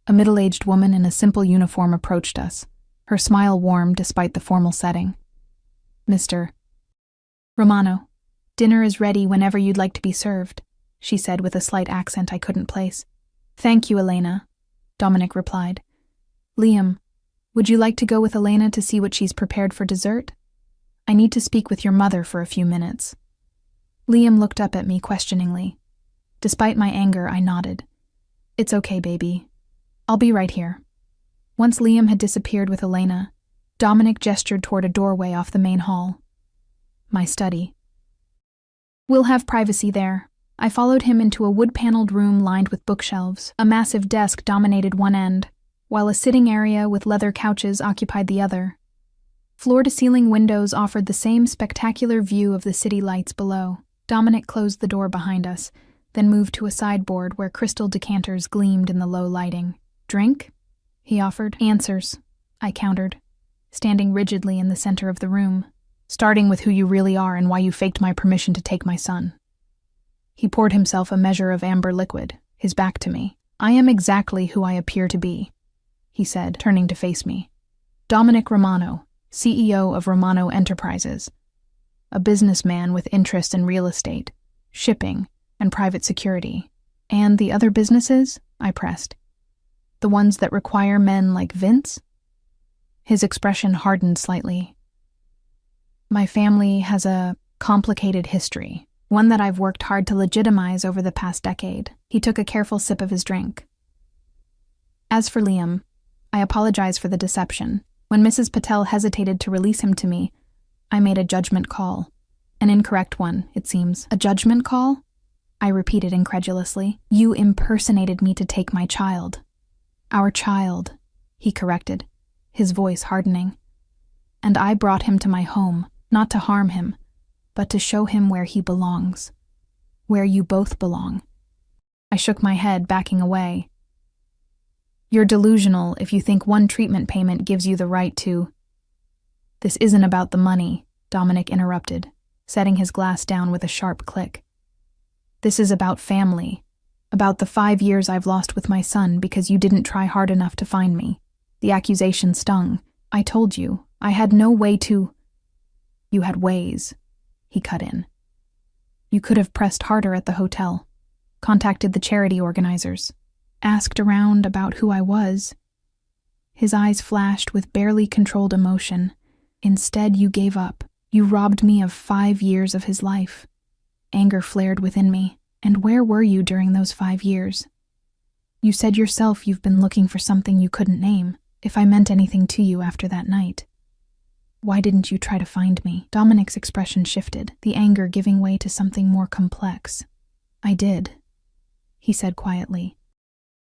A middle-aged woman in a simple uniform approached us, her smile warm despite the formal setting. Mr. Romano, dinner is ready whenever you'd like to be served, she said with a slight accent I couldn't place. Thank you, Elena, Dominic replied. Liam, would you like to go with Elena to see what she's prepared for dessert? I need to speak with your mother for a few minutes. Liam looked up at me questioningly. Despite my anger, I nodded. It's okay, baby. I'll be right here. Once Liam had disappeared with Elena, Dominic gestured toward a doorway off the main hall. My study. We'll have privacy there, I followed him into a wood-paneled room lined with bookshelves. A massive desk dominated one end, while a sitting area with leather couches occupied the other. Floor-to-ceiling windows offered the same spectacular view of the city lights below. Dominic closed the door behind us, then moved to a sideboard where crystal decanters gleamed in the low lighting. "Drink?" he offered. "Answers," I countered, standing rigidly in the center of the room. "Starting with who you really are and why you faked my permission to take my son." He poured himself a measure of amber liquid, his back to me. "I am exactly who I appear to be," he said, turning to face me. "Dominic Romano, CEO of Romano Enterprises. A businessman with interest in real estate, shipping, and private security. And the other businesses?" I pressed. "The ones that require men like Vince?" His expression hardened slightly. "My family has a complicated history, one that I've worked hard to legitimize over the past decade." He took a careful sip of his drink. "As for Liam, I apologize for the deception. When Mrs. Patel hesitated to release him to me, I made a judgment call. An incorrect one, it seems." "A judgment call?" I repeated incredulously. "You impersonated me to take my child." "Our child," he corrected, his voice hardening. "And I brought him to my home, not to harm him, but to show him where he belongs. Where you both belong." I shook my head, backing away. "You're delusional if you think one treatment payment gives you the right to—" "This isn't about the money," Dominic interrupted, setting his glass down with a sharp click. "This is about family, about the 5 years I've lost with my son because you didn't try hard enough to find me. The accusation stung. I told you, I had no way to—" "You had ways," he cut in. "You could have pressed harder at the hotel, contacted the charity organizers, asked around about who I was." His eyes flashed with barely controlled emotion. "Instead, you gave up. You robbed me of 5 years of his life." Anger flared within me. "And where were you during those 5 years? You said yourself you've been looking for something you couldn't name. If I meant anything to you after that night, why didn't you try to find me?" Dominic's expression shifted, the anger giving way to something more complex. "I did," he said quietly.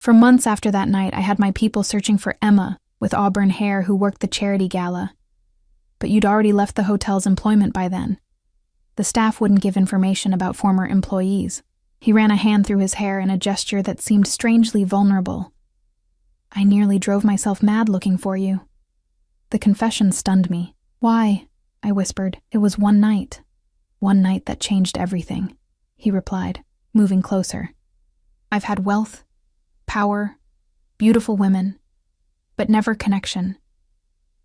"For months after that night, I had my people searching for Emma with auburn hair who worked the charity gala. But you'd already left the hotel's employment by then. The staff wouldn't give information about former employees." He ran a hand through his hair in a gesture that seemed strangely vulnerable. "I nearly drove myself mad looking for you." The confession stunned me. "Why?" I whispered. "It was one night that changed everything," he replied, moving closer. "I've had wealth, power, beautiful women, but never connection.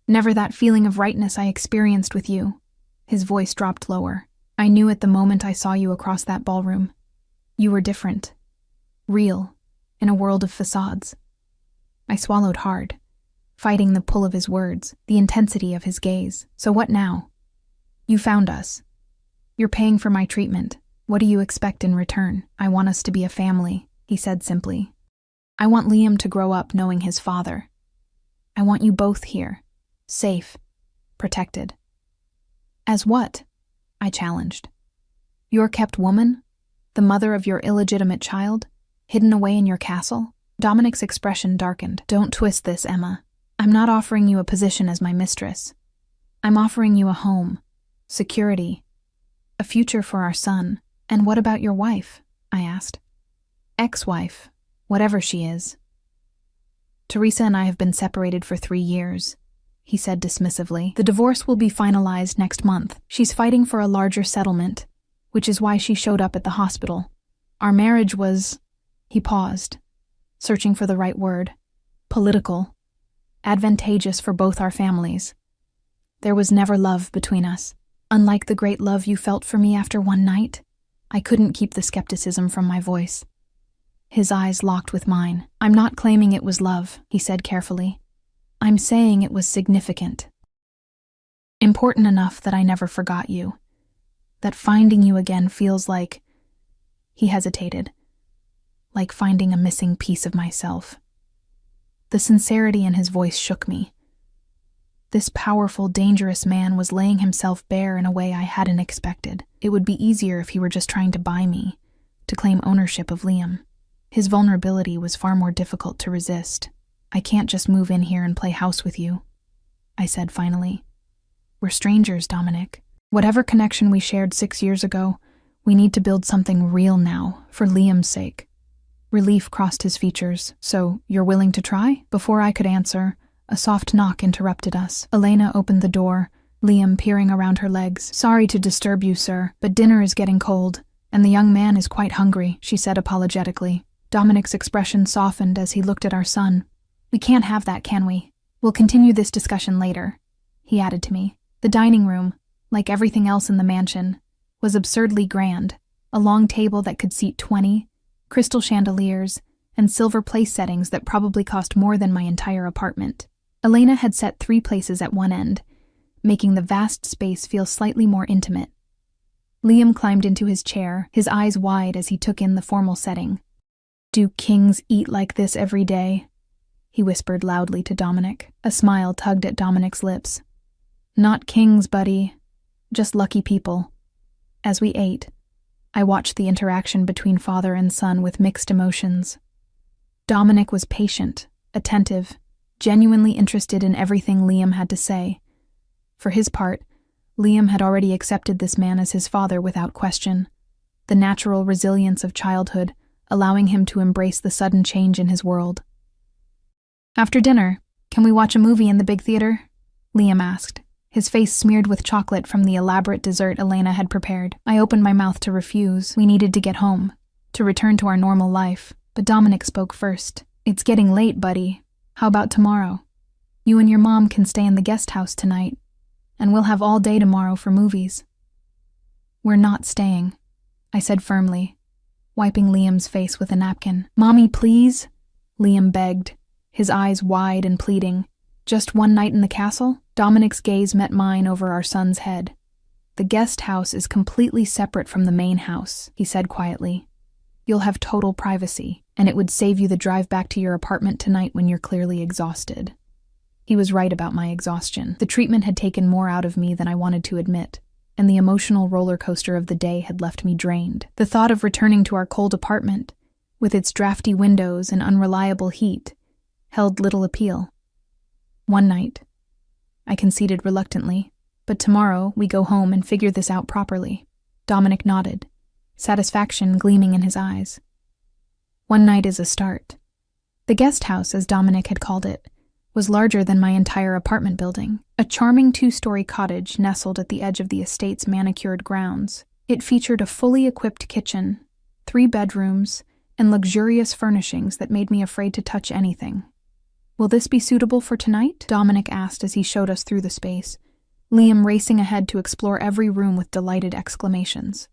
Never that feeling of rightness I experienced with you." His voice dropped lower. "I knew at the moment I saw you across that ballroom. You were different, real, in a world of facades." I swallowed hard, fighting the pull of his words, the intensity of his gaze. "So what now? You found us. You're paying for my treatment. What do you expect in return?" "I want us to be a family," he said simply. "I want Liam to grow up knowing his father. I want you both here, safe, protected." "As what?" I challenged. "Your kept woman? The mother of your illegitimate child? Hidden away in your castle?" Dominic's expression darkened. "Don't twist this, Emma. I'm not offering you a position as my mistress. I'm offering you a home, security, a future for our son." "And what about your wife?" I asked. "Ex-wife, whatever she is." "Teresa and I have been separated for 3 years," he said dismissively. "The divorce will be finalized next month. She's fighting for a larger settlement, which is why she showed up at the hospital. Our marriage was—" He paused, searching for the right word. "Political. Advantageous for both our families. There was never love between us. Unlike the great love you felt for me after one night." I couldn't keep the skepticism from my voice. His eyes locked with mine. "I'm not claiming it was love," he said carefully. "I'm saying it was significant. Important enough that I never forgot you. That finding you again feels like—" He hesitated. "Like finding a missing piece of myself." The sincerity in his voice shook me. This powerful, dangerous man was laying himself bare in a way I hadn't expected. It would be easier if he were just trying to buy me, to claim ownership of Liam. His vulnerability was far more difficult to resist. "I can't just move in here and play house with you," I said finally. "We're strangers, Dominic. Whatever connection we shared 6 years ago, we need to build something real now, for Liam's sake." Relief crossed his features. "So, you're willing to try?" Before I could answer, a soft knock interrupted us. Elena opened the door, Liam peering around her legs. "Sorry to disturb you, sir, but dinner is getting cold, and the young man is quite hungry," she said apologetically. Dominic's expression softened as he looked at our son. "We can't have that, can we? We'll continue this discussion later," he added to me. The dining room, like everything else in the mansion, was absurdly grand. A long table that could seat 20, crystal chandeliers, and silver place settings that probably cost more than my entire apartment. Elena had set 3 places at one end, making the vast space feel slightly more intimate. Liam climbed into his chair, his eyes wide as he took in the formal setting. "Do kings eat like this every day?" he whispered loudly to Dominic. A smile tugged at Dominic's lips. "Not kings, buddy. Just lucky people." As we ate, I watched the interaction between father and son with mixed emotions. Dominic was patient, attentive, genuinely interested in everything Liam had to say. For his part, Liam had already accepted this man as his father without question, the natural resilience of childhood allowing him to embrace the sudden change in his world. "After dinner, can we watch a movie in the big theater?" Liam asked, his face smeared with chocolate from the elaborate dessert Elena had prepared. I opened my mouth to refuse. We needed to get home, to return to our normal life, but Dominic spoke first. "It's getting late, buddy. How about tomorrow? You and your mom can stay in the guest house tonight, and we'll have all day tomorrow for movies." "We're not staying," I said firmly, wiping Liam's face with a napkin. "Mommy, please," Liam begged, his eyes wide and pleading. "Just one night in the castle?" Dominic's gaze met mine over our son's head. "The guest house is completely separate from the main house," he said quietly. "You'll have total privacy, and it would save you the drive back to your apartment tonight when you're clearly exhausted." He was right about my exhaustion. The treatment had taken more out of me than I wanted to admit, and the emotional roller coaster of the day had left me drained. The thought of returning to our cold apartment, with its drafty windows and unreliable heat, held little appeal. "One night," I conceded reluctantly, "but tomorrow we go home and figure this out properly." Dominic nodded, satisfaction gleaming in his eyes. One night is a start. The guest house, as Dominic had called it, was larger than my entire apartment building, a charming 2-story cottage nestled at the edge of the estate's manicured grounds. It featured a fully equipped kitchen, 3 bedrooms, and luxurious furnishings that made me afraid to touch anything. "Will this be suitable for tonight?" Dominic asked as he showed us through the space, Liam racing ahead to explore every room with delighted exclamations.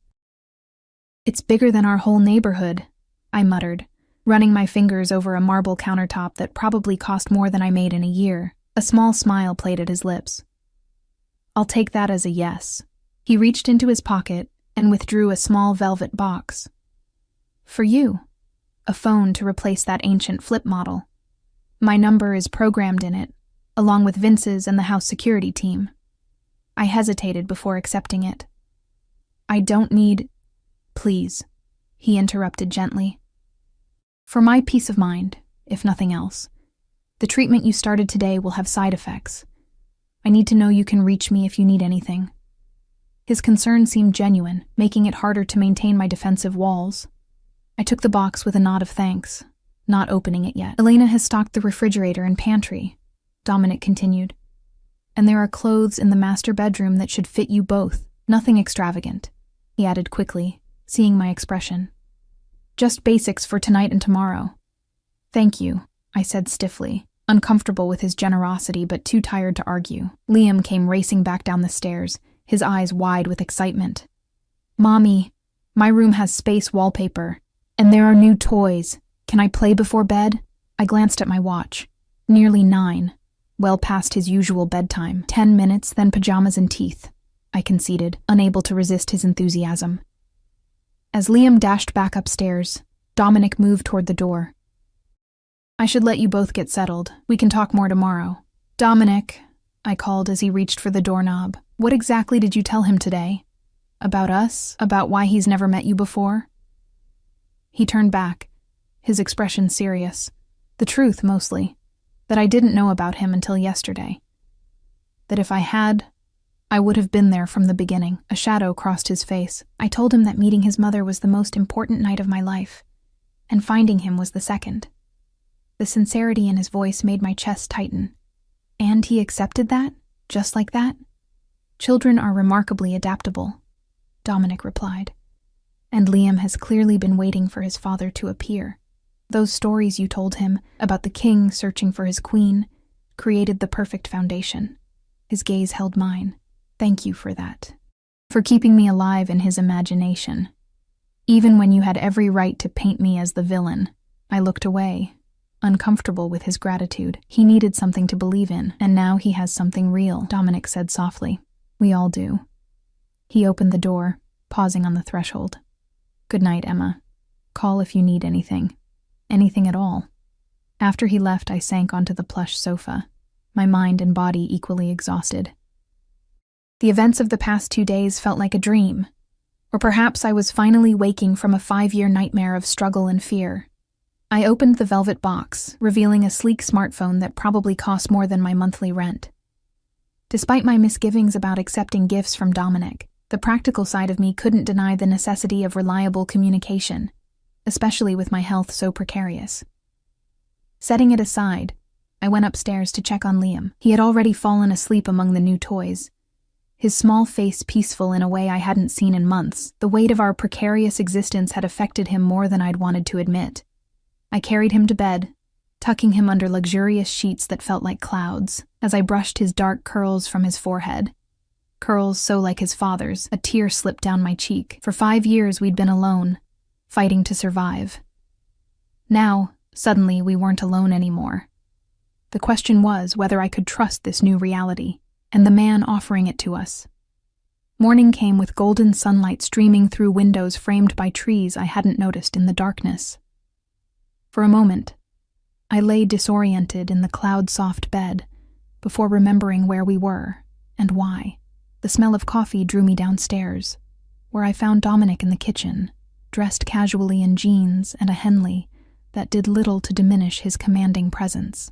"It's bigger than our whole neighborhood," I muttered, running my fingers over a marble countertop that probably cost more than I made in a year. A small smile played at his lips. "I'll take that as a yes." He reached into his pocket and withdrew a small velvet box. "For you. A phone to replace that ancient flip model. My number is programmed in it, along with Vince's and the house security team." I hesitated before accepting it. "I don't need—" "Please," he interrupted gently. "For my peace of mind, if nothing else, the treatment you started today will have side effects. I need to know you can reach me if you need anything." His concern seemed genuine, making it harder to maintain my defensive walls. I took the box with a nod of thanks, not opening it yet. "Elena has stocked the refrigerator and pantry," Dominic continued. "And there are clothes in the master bedroom that should fit you both. Nothing extravagant," he added quickly, seeing my expression. "Just basics for tonight and tomorrow." "Thank you," I said stiffly, uncomfortable with his generosity but too tired to argue. Liam came racing back down the stairs, his eyes wide with excitement. "Mommy, my room has space wallpaper, and there are new toys. Can I play before bed?" I glanced at my watch. Nearly 9, well past his usual bedtime. 10 minutes, then pajamas and teeth, I conceded, unable to resist his enthusiasm. As Liam dashed back upstairs, Dominic moved toward the door. "I should let you both get settled. We can talk more tomorrow." "Dominic," I called as he reached for the doorknob, "what exactly did you tell him today? About us? About why he's never met you before?" He turned back, his expression serious. The truth, mostly. That I didn't know about him until yesterday. That if I had, I would have been there from the beginning. A shadow crossed his face. I told him that meeting his mother was the most important night of my life, and finding him was the second. The sincerity in his voice made my chest tighten. And he accepted that? Just like that? Children are remarkably adaptable, Dominic replied. And Liam has clearly been waiting for his father to appear. Those stories you told him about the king searching for his queen created the perfect foundation. His gaze held mine. Thank you for that. For keeping me alive in his imagination. Even when you had every right to paint me as the villain, I looked away, uncomfortable with his gratitude. He needed something to believe in, and now he has something real, Dominic said softly. We all do. He opened the door, pausing on the threshold. Good night, Emma. Call if you need anything. Anything at all. After he left, I sank onto the plush sofa, my mind and body equally exhausted. The events of the past 2 days felt like a dream, or perhaps I was finally waking from a 5-year nightmare of struggle and fear. I opened the velvet box, revealing a sleek smartphone that probably cost more than my monthly rent. Despite my misgivings about accepting gifts from Dominic, the practical side of me couldn't deny the necessity of reliable communication, especially with my health so precarious. Setting it aside, I went upstairs to check on Liam. He had already fallen asleep among the new toys, his small face peaceful in a way I hadn't seen in months. The weight of our precarious existence had affected him more than I'd wanted to admit. I carried him to bed, tucking him under luxurious sheets that felt like clouds, as I brushed his dark curls from his forehead. Curls so like his father's, a tear slipped down my cheek. For 5 years we'd been alone, fighting to survive. Now, suddenly, we weren't alone anymore. The question was whether I could trust this new reality, and the man offering it to us. Morning came with golden sunlight streaming through windows framed by trees I hadn't noticed in the darkness. For a moment, I lay disoriented in the cloud-soft bed, before remembering where we were, and why. The smell of coffee drew me downstairs, where I found Dominic in the kitchen, dressed casually in jeans and a Henley that did little to diminish his commanding presence.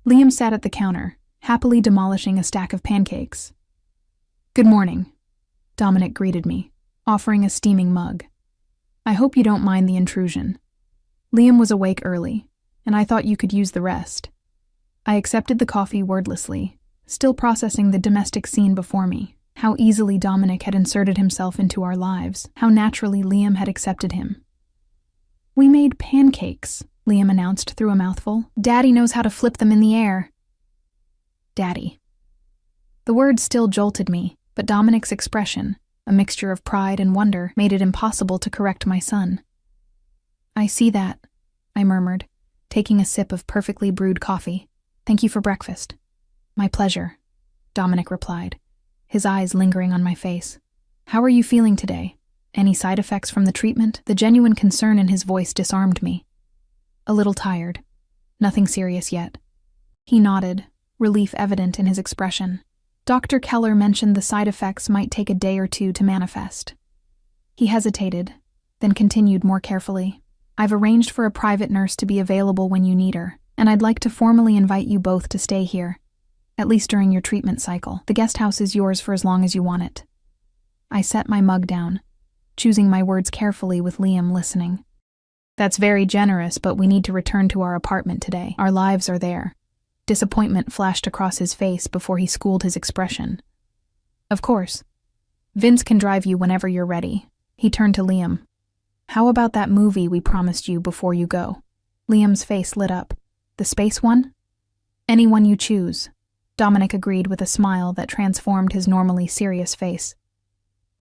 Liam sat at the counter, happily demolishing a stack of pancakes. Good morning, Dominic greeted me, offering a steaming mug. I hope you don't mind the intrusion. Liam was awake early, and I thought you could use the rest. I accepted the coffee wordlessly, still processing the domestic scene before me. How easily Dominic had inserted himself into our lives, how naturally Liam had accepted him. We made pancakes, Liam announced through a mouthful. Daddy knows how to flip them in the air. Daddy. The word still jolted me, but Dominic's expression, a mixture of pride and wonder, made it impossible to correct my son. I see that, I murmured, taking a sip of perfectly brewed coffee. Thank you for breakfast. My pleasure, Dominic replied, his eyes lingering on my face. How are you feeling today? Any side effects from the treatment? The genuine concern in his voice disarmed me. A little tired. Nothing serious yet. He nodded, relief evident in his expression. Dr. Keller mentioned the side effects might take a day or two to manifest. He hesitated, then continued more carefully. I've arranged for a private nurse to be available when you need her, and I'd like to formally invite you both to stay here, at least during your treatment cycle. The guest house is yours for as long as you want it. I set my mug down, choosing my words carefully with Liam listening. That's very generous, but we need to return to our apartment today. Our lives are there. Disappointment flashed across his face before he schooled his expression. Of course. Vince can drive you whenever you're ready. He turned to Liam. How about that movie we promised you before you go? Liam's face lit up. The space one? Any one you choose, Dominic agreed with a smile that transformed his normally serious face.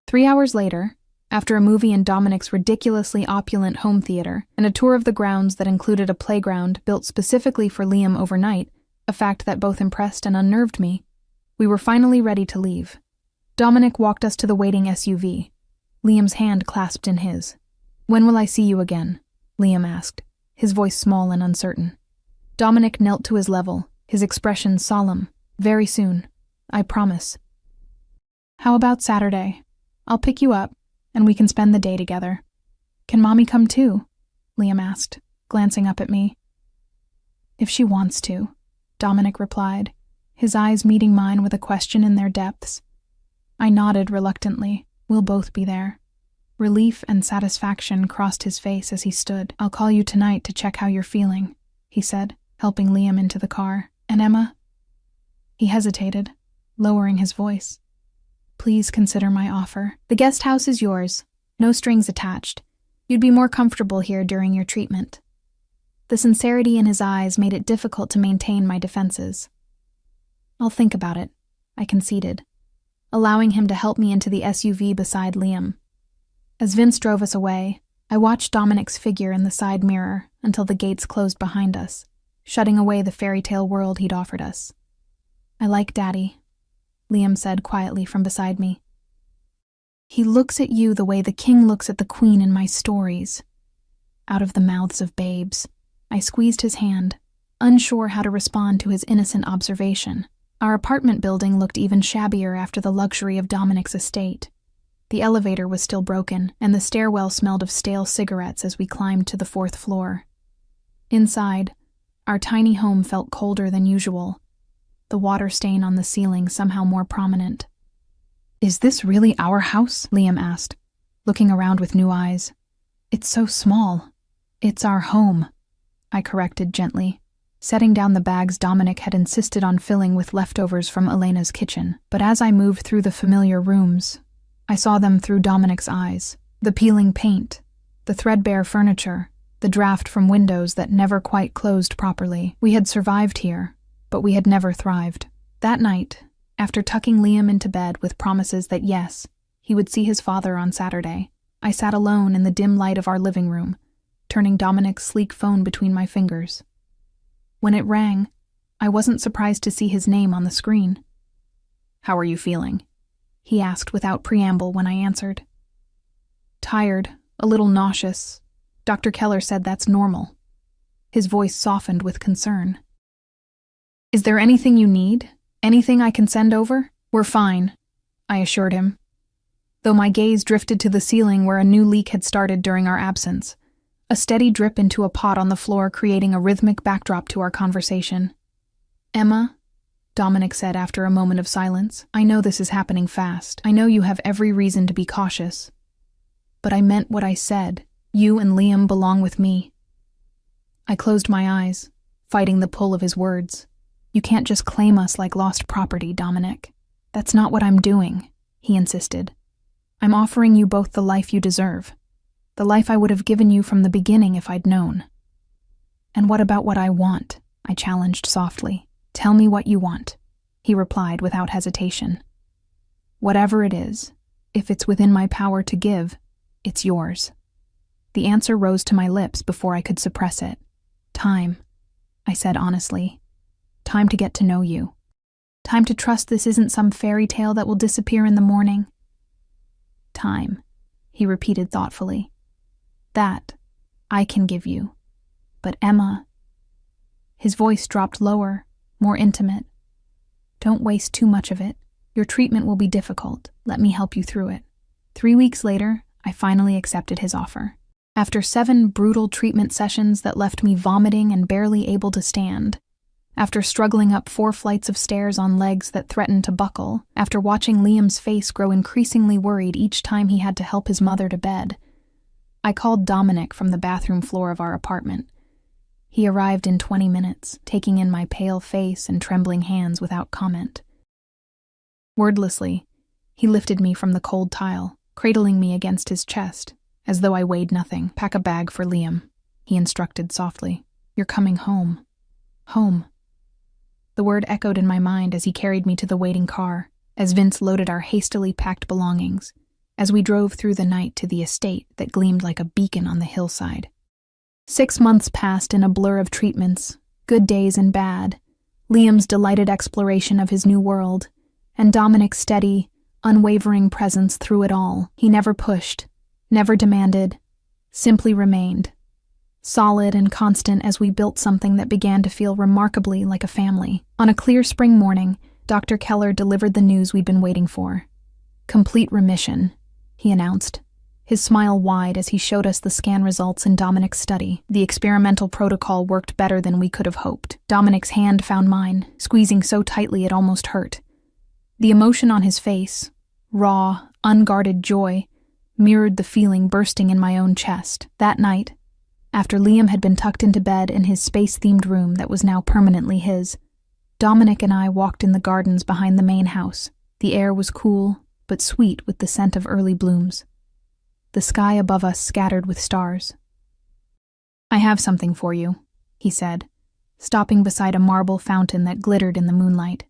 3 hours later, after a movie in Dominic's ridiculously opulent home theater and a tour of the grounds that included a playground built specifically for Liam overnight, a fact that both impressed and unnerved me, we were finally ready to leave. Dominic walked us to the waiting SUV, Liam's hand clasped in his. When will I see you again? Liam asked, his voice small and uncertain. Dominic knelt to his level, his expression solemn. Very soon, I promise. How about Saturday? I'll pick you up, and we can spend the day together. Can Mommy come too? Liam asked, glancing up at me. If she wants to, Dominic replied, his eyes meeting mine with a question in their depths. I nodded reluctantly. We'll both be there. Relief and satisfaction crossed his face as he stood. I'll call you tonight to check how you're feeling, he said, helping Liam into the car. And Emma? He hesitated, lowering his voice. Please consider my offer. The guest house is yours. No strings attached. You'd be more comfortable here during your treatment. The sincerity in his eyes made it difficult to maintain my defenses. I'll think about it, I conceded, allowing him to help me into the SUV beside Liam. As Vince drove us away, I watched Dominic's figure in the side mirror until the gates closed behind us, shutting away the fairy tale world he'd offered us. I like Daddy, Liam said quietly from beside me. He looks at you the way the king looks at the queen in my stories. Out of the mouths of babes, I squeezed his hand, unsure how to respond to his innocent observation. Our apartment building looked even shabbier after the luxury of Dominic's estate. The elevator was still broken, and the stairwell smelled of stale cigarettes as we climbed to the 4th floor. Inside, our tiny home felt colder than usual, the water stain on the ceiling somehow more prominent. Is this really our house? Liam asked, looking around with new eyes. It's so small. It's our home, I corrected gently, setting down the bags Dominic had insisted on filling with leftovers from Elena's kitchen. But as I moved through the familiar rooms, I saw them through Dominic's eyes. The peeling paint, the threadbare furniture, the draft from windows that never quite closed properly. We had survived here, but we had never thrived. That night, after tucking Liam into bed with promises that yes, he would see his father on Saturday, I sat alone in the dim light of our living room, turning Dominic's sleek phone between my fingers. When it rang, I wasn't surprised to see his name on the screen. How are you feeling? He asked without preamble when I answered. Tired, a little nauseous. Dr. Keller said that's normal. His voice softened with concern. Is there anything you need? Anything I can send over? We're fine, I assured him, though my gaze drifted to the ceiling where a new leak had started during our absence, a steady drip into a pot on the floor creating a rhythmic backdrop to our conversation. Emma, Dominic said after a moment of silence, I know this is happening fast. I know you have every reason to be cautious. But I meant what I said. You and Liam belong with me. I closed my eyes, fighting the pull of his words. You can't just claim us like lost property, Dominic. That's not what I'm doing, he insisted. I'm offering you both the life you deserve, the life I would have given you from the beginning if I'd known. And what about what I want? I challenged softly. Tell me what you want, he replied without hesitation. Whatever it is, if it's within my power to give, it's yours. The answer rose to my lips before I could suppress it. Time, I said honestly. Time to get to know you. Time to trust this isn't some fairy tale that will disappear in the morning. Time, he repeated thoughtfully. That I can give you. But Emma... His voice dropped lower, more intimate. Don't waste too much of it. Your treatment will be difficult. Let me help you through it. 3 weeks later, I finally accepted his offer. After 7 brutal treatment sessions that left me vomiting and barely able to stand, after struggling up 4 flights of stairs on legs that threatened to buckle, after watching Liam's face grow increasingly worried each time he had to help his mother to bed, I called Dominic from the bathroom floor of our apartment. He arrived in 20 minutes, taking in my pale face and trembling hands without comment. Wordlessly, he lifted me from the cold tile, cradling me against his chest, as though I weighed nothing. Pack a bag for Liam, he instructed softly. You're coming home. Home. The word echoed in my mind as he carried me to the waiting car, as Vince loaded our hastily packed belongings, as we drove through the night to the estate that gleamed like a beacon on the hillside. 6 months passed in a blur of treatments, good days and bad, Liam's delighted exploration of his new world, and Dominic's steady, unwavering presence through it all. He never pushed, never demanded, simply remained, solid and constant as we built something that began to feel remarkably like a family. On a clear spring morning, Dr. Keller delivered the news we'd been waiting for. Complete remission, he announced, his smile wide as he showed us the scan results in Dominic's study. The experimental protocol worked better than we could have hoped. Dominic's hand found mine, squeezing so tightly it almost hurt. The emotion on his face, raw, unguarded joy, mirrored the feeling bursting in my own chest. That night, after Liam had been tucked into bed in his space-themed room that was now permanently his, Dominic and I walked in the gardens behind the main house. The air was cool, but sweet with the scent of early blooms. The sky above us scattered with stars. "I have something for you," he said, stopping beside a marble fountain that glittered in the moonlight.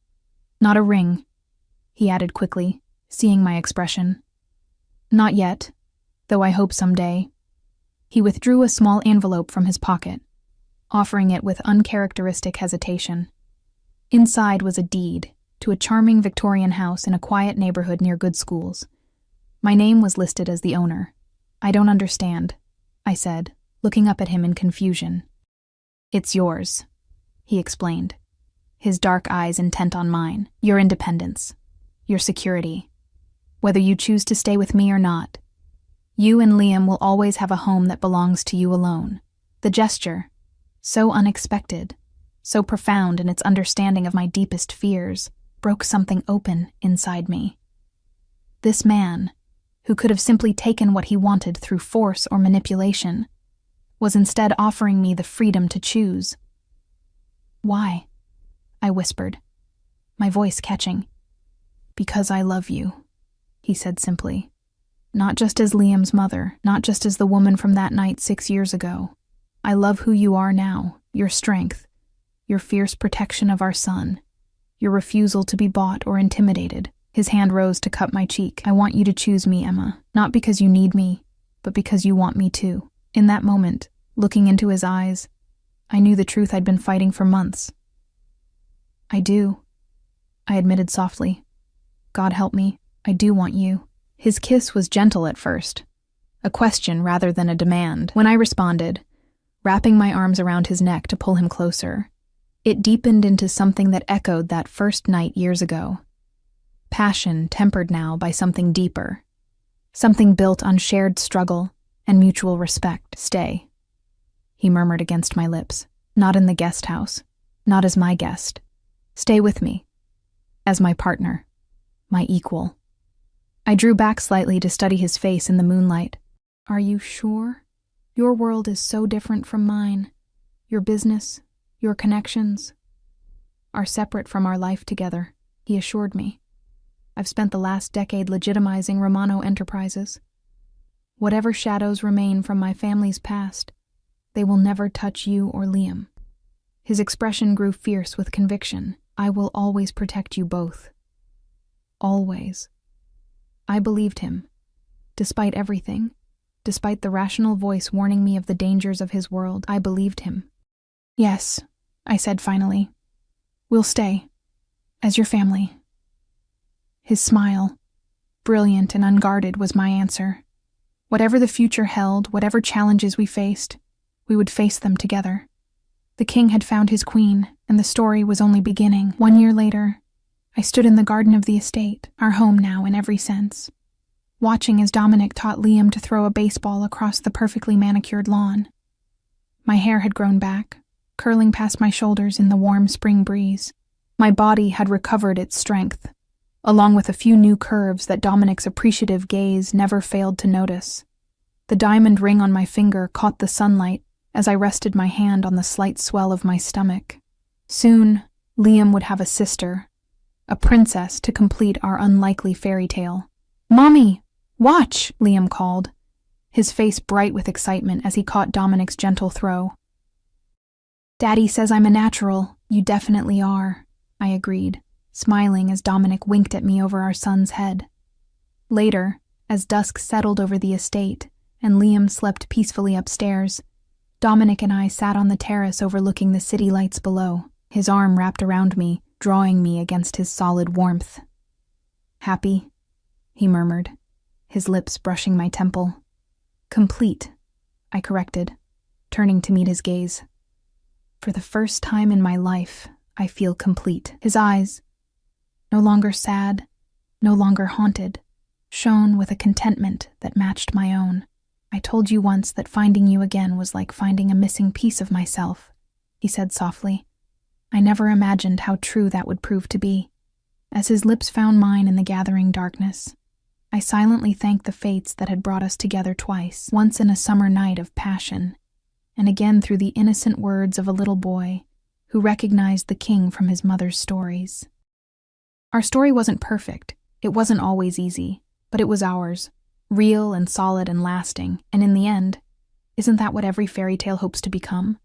"Not a ring," he added quickly, seeing my expression. "Not yet, though I hope someday." He withdrew a small envelope from his pocket, offering it with uncharacteristic hesitation. Inside was a deed to a charming Victorian house in a quiet neighborhood near good schools. My name was listed as the owner. "I don't understand," I said, looking up at him in confusion. "It's yours," he explained, his dark eyes intent on mine. "Your independence, your security. Whether you choose to stay with me or not, you and Liam will always have a home that belongs to you alone." The gesture, so unexpected, so profound in its understanding of my deepest fears, broke something open inside me. This man, who could have simply taken what he wanted through force or manipulation, was instead offering me the freedom to choose. "Why?" I whispered, my voice catching. "Because I love you," he said simply. "Not just as Liam's mother, not just as the woman from that night 6 years ago. I love who you are now, your strength, your fierce protection of our son, your refusal to be bought or intimidated." His hand rose to cup my cheek. "I want you to choose me, Emma, not because you need me, but because you want me too." In that moment, looking into his eyes, I knew the truth I'd been fighting for months. "I do," I admitted softly. "God help me, I do want you." His kiss was gentle at first, a question rather than a demand. When I responded, wrapping my arms around his neck to pull him closer, it deepened into something that echoed that first night years ago. Passion tempered now by something deeper, something built on shared struggle and mutual respect. "Stay," he murmured against my lips. "Not in the guest house, not as my guest. Stay with me, as my partner, my equal." I drew back slightly to study his face in the moonlight. "Are you sure? Your world is so different from mine. Your business, your connections, are separate from our life together," he assured me. "I've spent the last decade legitimizing Romano enterprises. Whatever shadows remain from my family's past, they will never touch you or Liam." His expression grew fierce with conviction. "I will always protect you both. Always." I believed him, despite everything, despite the rational voice warning me of the dangers of his world. I believed him. "Yes," I said finally. "We'll stay, as your family." His smile, brilliant and unguarded, was my answer. Whatever the future held, whatever challenges we faced, we would face them together. The king had found his queen, and the story was only beginning. 1 year later, I stood in the garden of the estate, our home now in every sense, watching as Dominic taught Liam to throw a baseball across the perfectly manicured lawn. My hair had grown back, curling past my shoulders in the warm spring breeze. My body had recovered its strength, along with a few new curves that Dominic's appreciative gaze never failed to notice. The diamond ring on my finger caught the sunlight as I rested my hand on the slight swell of my stomach. Soon, Liam would have a sister, a princess to complete our unlikely fairy tale. "Mommy, watch!" Liam called, his face bright with excitement as he caught Dominic's gentle throw. "Daddy says I'm a natural." "You definitely are," I agreed, smiling as Dominic winked at me over our son's head. Later, as dusk settled over the estate and Liam slept peacefully upstairs, Dominic and I sat on the terrace overlooking the city lights below, his arm wrapped around me, drawing me against his solid warmth. "Happy?" he murmured, his lips brushing my temple. "Complete," I corrected, turning to meet his gaze. "For the first time in my life, I feel complete." His eyes, no longer sad, no longer haunted, shone with a contentment that matched my own. "I told you once that finding you again was like finding a missing piece of myself," he said softly. I never imagined how true that would prove to be. As his lips found mine in the gathering darkness, I silently thanked the fates that had brought us together twice, once in a summer night of passion, and again through the innocent words of a little boy who recognized the king from his mother's stories. Our story wasn't perfect. It wasn't always easy, but it was ours, real and solid and lasting, and in the end, isn't that what every fairy tale hopes to become?